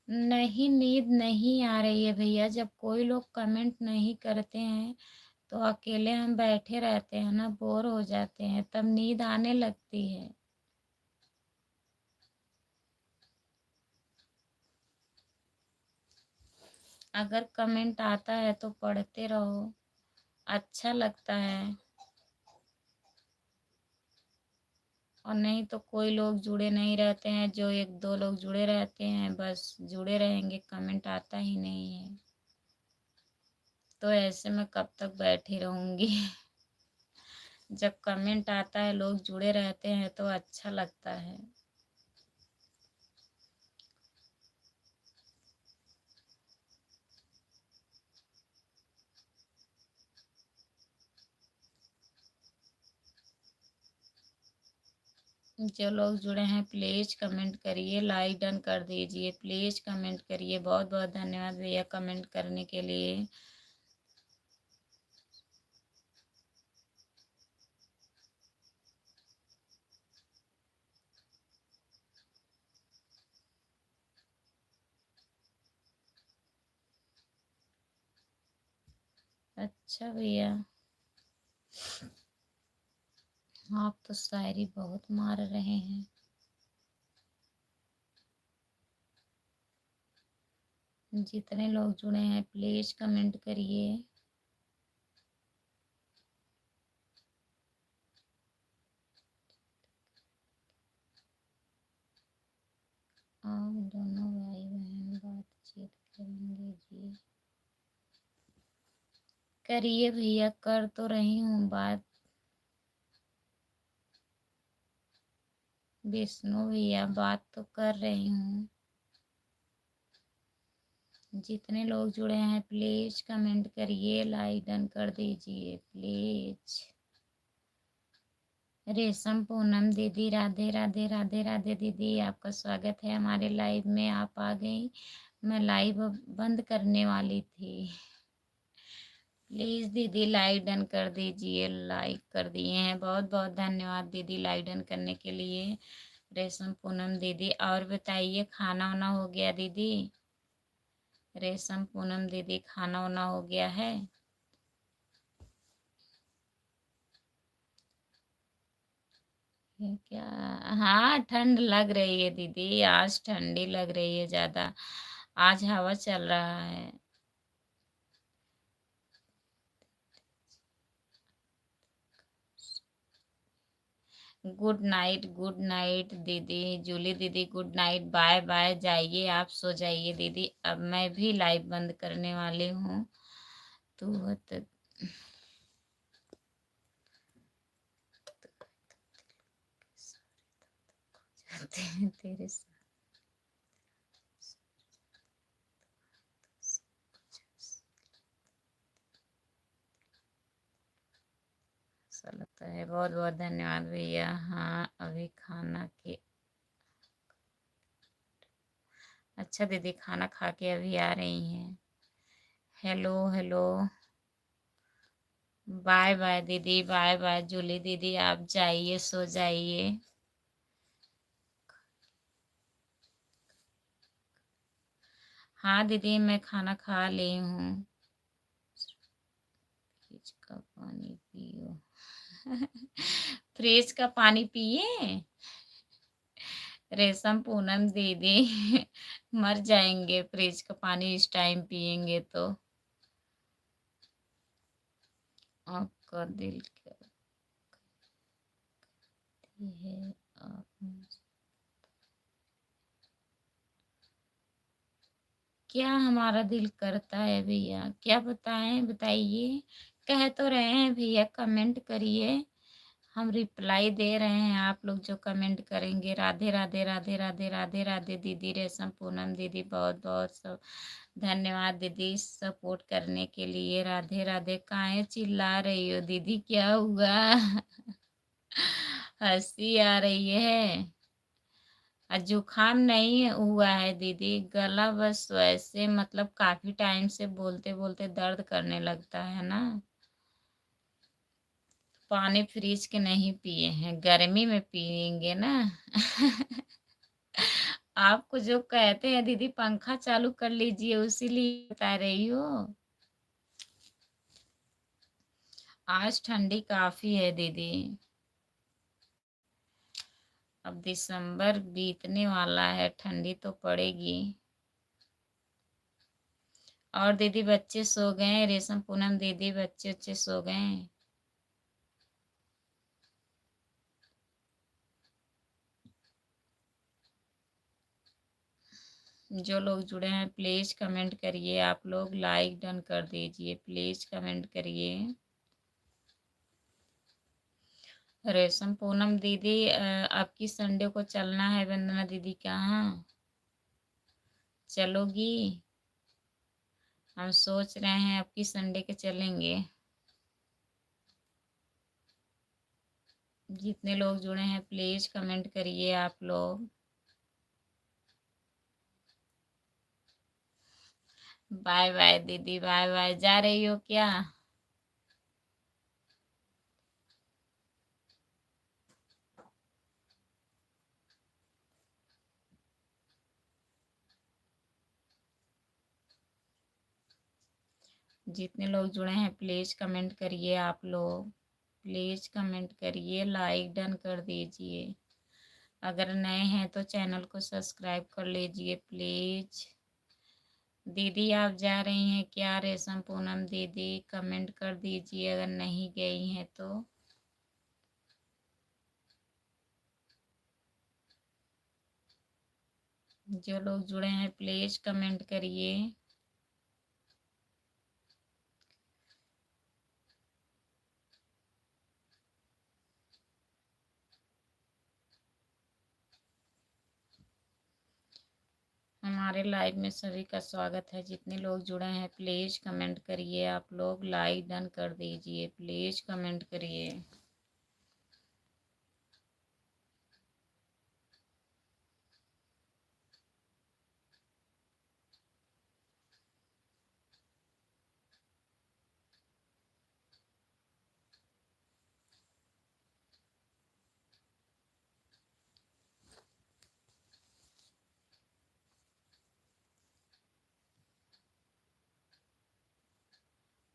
नहीं, नींद नहीं आ रही है भैया। जब कोई लोग कमेंट नहीं करते हैं तो अकेले हम बैठे रहते हैं ना, बोर हो जाते हैं, तब नींद आने लगती है। अगर कमेंट आता है तो पढ़ते रहो, अच्छा लगता है। और नहीं तो कोई लोग जुड़े नहीं रहते हैं, जो एक दो लोग जुड़े रहते हैं बस जुड़े रहेंगे, कमेंट आता ही नहीं है। तो ऐसे में कब तक बैठी रहूंगी। जब कमेंट आता है, लोग जुड़े रहते हैं तो अच्छा लगता है। जो लोग जुड़े हैं प्लीज़ कमेंट करिए, लाइक डन कर दीजिए, प्लीज़ कमेंट करिए। बहुत बहुत धन्यवाद भैया कमेंट करने के लिए। अच्छा भैया, आप तो शायरी बहुत मार रहे हैं। जितने लोग जुड़े हैं प्लीज़ कमेंट करिए। आप दोनों भाई बहन बातचीत करेंगे जी। करिए भैया, कर तो रही हूँ बात। विष्णु भैया बात तो कर रही हूँ। जितने लोग जुड़े हैं प्लीज़ कमेंट करिए, लाइक डन कर दीजिए प्लीज़। रेशम पूनम दीदी, राधे राधे राधे राधे दीदी, आपका स्वागत है हमारे लाइव में। आप आ गई, मैं लाइव बंद करने वाली थी। प्लीज़ दीदी लाइक डन कर दीजिए। लाइक कर दिए हैं, बहुत बहुत धन्यवाद दीदी लाइक डन करने के लिए। रेशम पूनम दीदी, और बताइए खाना वाना हो गया दीदी? रेशम पूनम दीदी, खाना वाना हो गया है? ये क्या? हाँ ठंड लग रही है दीदी, आज ठंडी लग रही है ज़्यादा। आज हवा चल रहा है। गुड नाइट दीदी। जूली दीदी गुड नाइट, बाय बाय, जाइए आप सो जाइए दीदी। अब मैं भी लाइव बंद करने वाली हूँ। तो तेरे साथ ऐसा लगता है। बहुत बहुत धन्यवाद भैया। हाँ अभी खाना के, अच्छा दीदी खाना खा के अभी आ रही हैं। हेलो हेलो, बाय बाय दीदी, बाय बाय। जूली दीदी आप जाइए सो जाइए। हाँ दीदी मैं खाना खा ली हूँ। फ्रिज का पानी पियो। फ्रिज का पानी पिए? रेशम पूनम दीदी मर जाएंगे फ्रिज का पानी इस टाइम पिएंगे तो। आपका दिल कहती है आप मुझे- क्या हमारा दिल करता है भैया, क्या बताएं, बताइए। कह तो रहे हैं भैया, कमेंट करिए, हम रिप्लाई दे रहे हैं। आप लोग जो कमेंट करेंगे, राधे राधे राधे राधे राधे राधे दीदी, रेशम पूनम दीदी, बहुत बहुत सब धन्यवाद दीदी सपोर्ट करने के लिए। राधे राधे। काहे चिल्ला रही हो दीदी, क्या हुआ? हंसी आ रही है। जुकाम नहीं हुआ है दीदी, गला बस वैसे मतलब काफी टाइम से बोलते बोलते दर्द करने लगता है ना। पानी फ्रिज के नहीं पिए हैं, गर्मी में पियेंगे ना। आपको जो कहते हैं दीदी पंखा चालू कर लीजिए, उसीलिए बता रही हो। आज ठंडी काफी है दीदी। अब दिसंबर बीतने वाला है, ठंडी तो पड़ेगी। और दीदी बच्चे सो गए? रेशम पूनम दीदी बच्चे अच्छे सो गए? जो लोग जुड़े हैं प्लीज कमेंट करिए, आप लोग लाइक डन कर दीजिए, प्लीज कमेंट करिए। रेशम पूनम दीदी आपकी संडे को चलना है वंदना दीदी, कहाँ चलोगी? हम सोच रहे हैं आपकी संडे के चलेंगे। जितने लोग जुड़े हैं प्लीज कमेंट करिए आप लोग। बाय बाय दीदी, बाय बाय। जा रही हो क्या? जितने लोग जुड़े हैं प्लीज कमेंट करिए आप लोग, प्लीज कमेंट करिए, लाइक डन कर दीजिए। अगर नए हैं तो चैनल को सब्सक्राइब कर लीजिए प्लीज। दीदी आप जा रही हैं क्या? रेशम पूनम दीदी कमेंट कर दीजिए अगर नहीं गई हैं तो। जो लोग जुड़े हैं प्लीज कमेंट करिए। हमारे लाइव में सभी का स्वागत है। जितने लोग जुड़े हैं प्लीज कमेंट करिए, आप लोग लाइक डन कर दीजिए, प्लीज कमेंट करिए।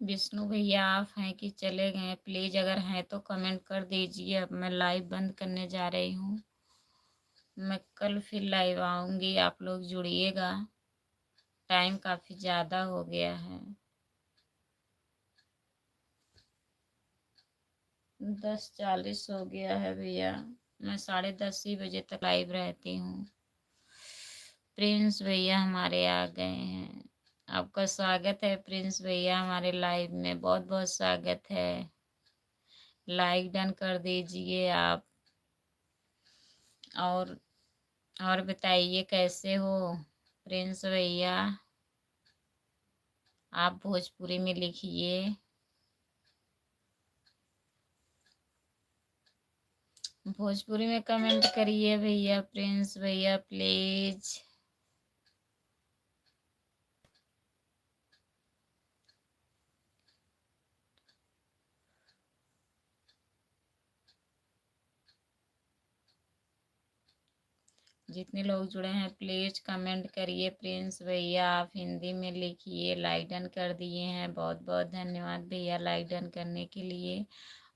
विष्णु भैया आप हैं कि चले गए? प्लीज अगर हैं तो कमेंट कर दीजिए। अब मैं लाइव बंद करने जा रही हूँ, मैं कल फिर लाइव आऊंगी, आप लोग जुड़िएगा। टाइम काफी ज्यादा हो गया है, 10:40 हो गया है भैया। मैं 10:30 ही बजे तक लाइव रहती हूँ। प्रिंस भैया हमारे आ गए हैं, आपका स्वागत है प्रिंस भैया हमारे लाइव में, बहुत बहुत स्वागत है। लाइक डन कर दीजिए आप। और और बताइए कैसे हो प्रिंस भैया? आप भोजपुरी में लिखिए। भोजपुरी में कमेंट करिए भैया, प्रिंस भैया प्लीज। जितने लोग जुड़े हैं प्लीज कमेंट करिए। प्रिंस भैया आप हिंदी में लिखिए। लाइक डन कर दिए हैं, बहुत बहुत धन्यवाद भैया लाइक डन करने के लिए।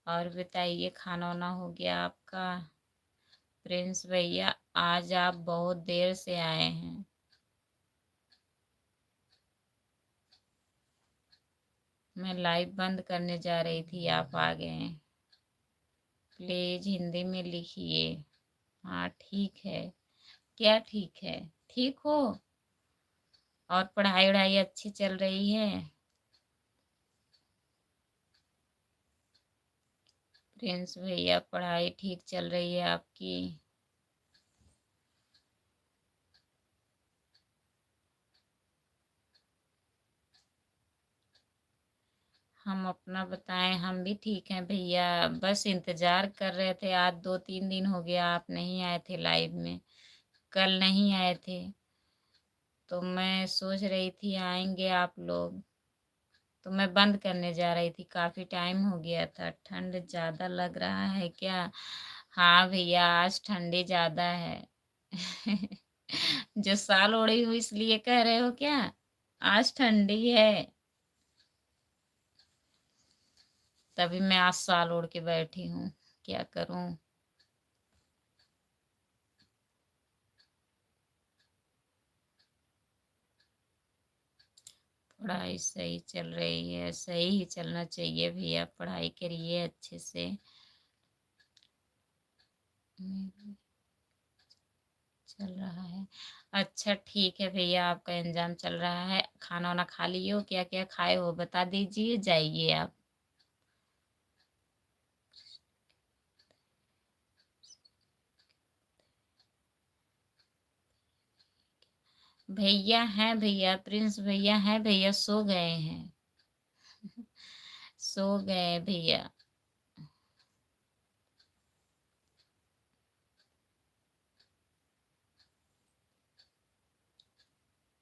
और बताइए खाना वाना हो गया आपका? प्रिंस भैया आज आप बहुत देर से आए हैं। मैं लाइव बंद करने जा रही थी, आप आ गए। प्लीज हिंदी में लिखिए। हाँ ठीक है। क्या ठीक है? ठीक हो? और पढ़ाई वढ़ाई अच्छी चल रही है? प्रिंस भैया पढ़ाई ठीक चल रही है आपकी? हम अपना बताएं। हम भी ठीक हैं भैया, बस इंतजार कर रहे थे। आज 2-3 दिन हो गया आप नहीं आए थे लाइव में, कल नहीं आए थे, तो मैं सोच रही थी आएंगे आप लोग, तो मैं बंद करने जा रही थी। काफी टाइम हो गया था। ठंड ज्यादा लग रहा है क्या? हाँ भैया, आज ठंडी ज्यादा है। जो साल ओढ़ी हुई इसलिए कह रहे हो क्या? आज ठंडी है, तभी मैं आज साल ओढ़ के बैठी हूँ। क्या करूँ? पढ़ाई सही चल रही है, सही ही चलना चाहिए भैया। पढ़ाई करिए अच्छे से। चल रहा है। अच्छा ठीक है भैया, आपका एग्जाम चल रहा है। खाना वाना खा लिए हो? क्या क्या खाए हो बता दीजिए, जाइए आप। भैया हैं, भैया प्रिंस भैया हैं भैया, सो गए हैं। सो गए भैया।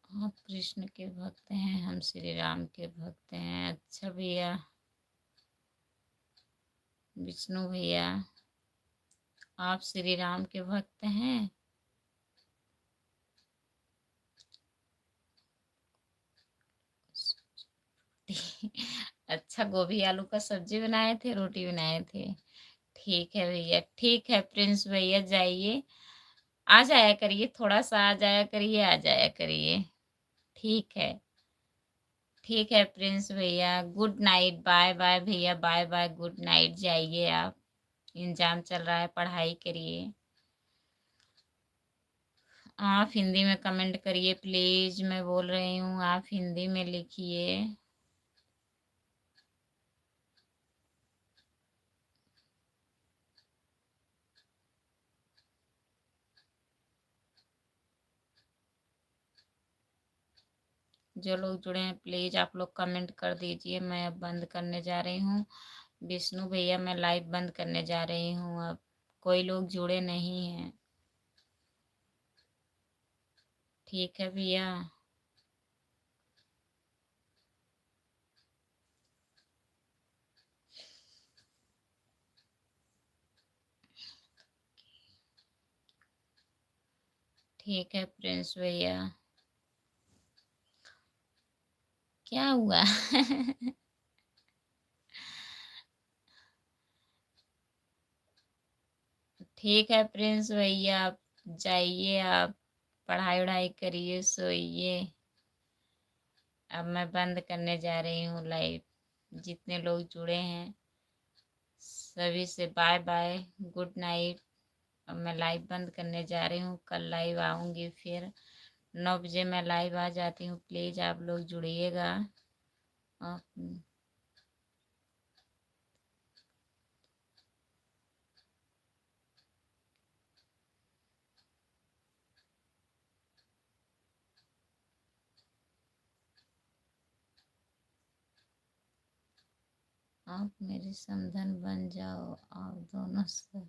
आप कृष्ण के भक्त हैं, हम श्री राम के भक्त हैं। अच्छा भैया। विष्णु भैया, आप श्री राम के भक्त हैं? अच्छा, गोभी आलू का सब्जी बनाए थे, रोटी बनाए थे। ठीक है भैया, ठीक है प्रिंस भैया, जाइए। आ जाया करिए, थोड़ा सा आ जाया करिए, आ जाया करिए। ठीक है। ठीक है प्रिंस भैया, गुड नाइट। बाय बाय भैया, बाय बाय, गुड नाइट। जाइए आप, एग्जाम चल रहा है, पढ़ाई करिए। आप हिंदी में कमेंट करिए प्लीज, मैं बोल रही हूँ, आप हिंदी में लिखिए। जो लोग जुड़े हैं प्लीज आप लोग कमेंट कर दीजिए। मैं अब बंद करने जा रही हूँ। विष्णु भैया, मैं लाइव बंद करने जा रही हूँ अब। कोई लोग जुड़े नहीं हैं। ठीक है भैया। ठीक है प्रिंस भैया। क्या हुआ? ठीक है प्रिंस भैया, आप जाइए, आप पढ़ाई वढ़ाई करिए, सोइए। अब मैं बंद करने जा रही हूँ लाइव। जितने लोग जुड़े हैं सभी से बाय बाय, गुड नाइट। अब मैं लाइव बंद करने जा रही हूँ। कल लाइव आऊँगी फिर 9 बजे मैं लाइव आ जाती हूँ। प्लीज़ आप लोग जुड़िएगा। आप आप मेरी समधन बन जाओ, आप दोनों से।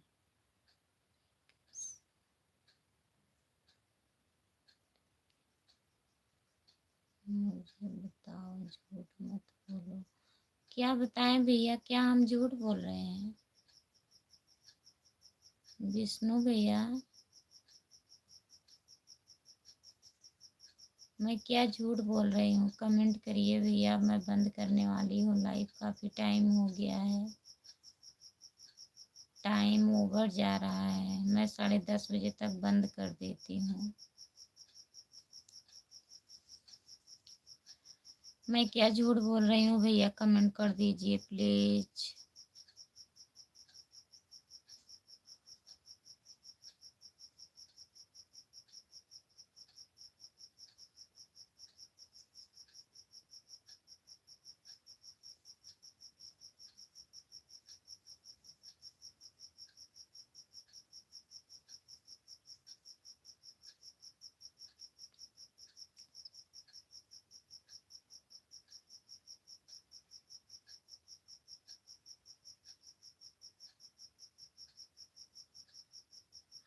मुझे बताओ, झूठ मत बोलो। क्या बताएं भैया, क्या हम झूठ बोल रहे हैं? विष्णु भैया, मैं क्या झूठ बोल रही हूँ? कमेंट करिए भैया। मैं बंद करने वाली हूँ लाइव, काफ़ी टाइम हो गया है। टाइम ओवर जा रहा है, मैं 10:30 बजे तक बंद कर देती हूँ। मैं क्या झूठ बोल रही हूँ भैया, कमेंट कर दीजिए प्लीज।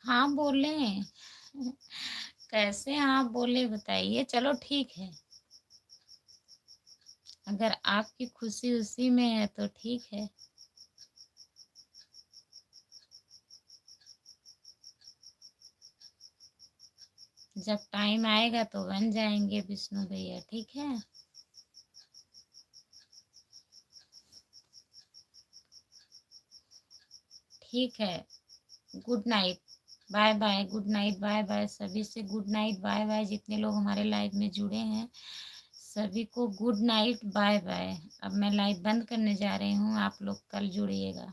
हाँ बोले। कैसे हाँ बोले बताइए। चलो ठीक है, अगर आपकी खुशी उसी में है तो ठीक है। जब टाइम आएगा तो बन जाएंगे विष्णु भैया, ठीक है। ठीक है, good night, bye bye, good night, bye bye सभी से, गुड नाइट, बाय बाय। जितने लोग हमारे लाइव में जुड़े हैं सभी को गुड नाइट, बाय बाय। अब मैं लाइव बंद करने जा रही हूँ, आप लोग कल जुड़िएगा।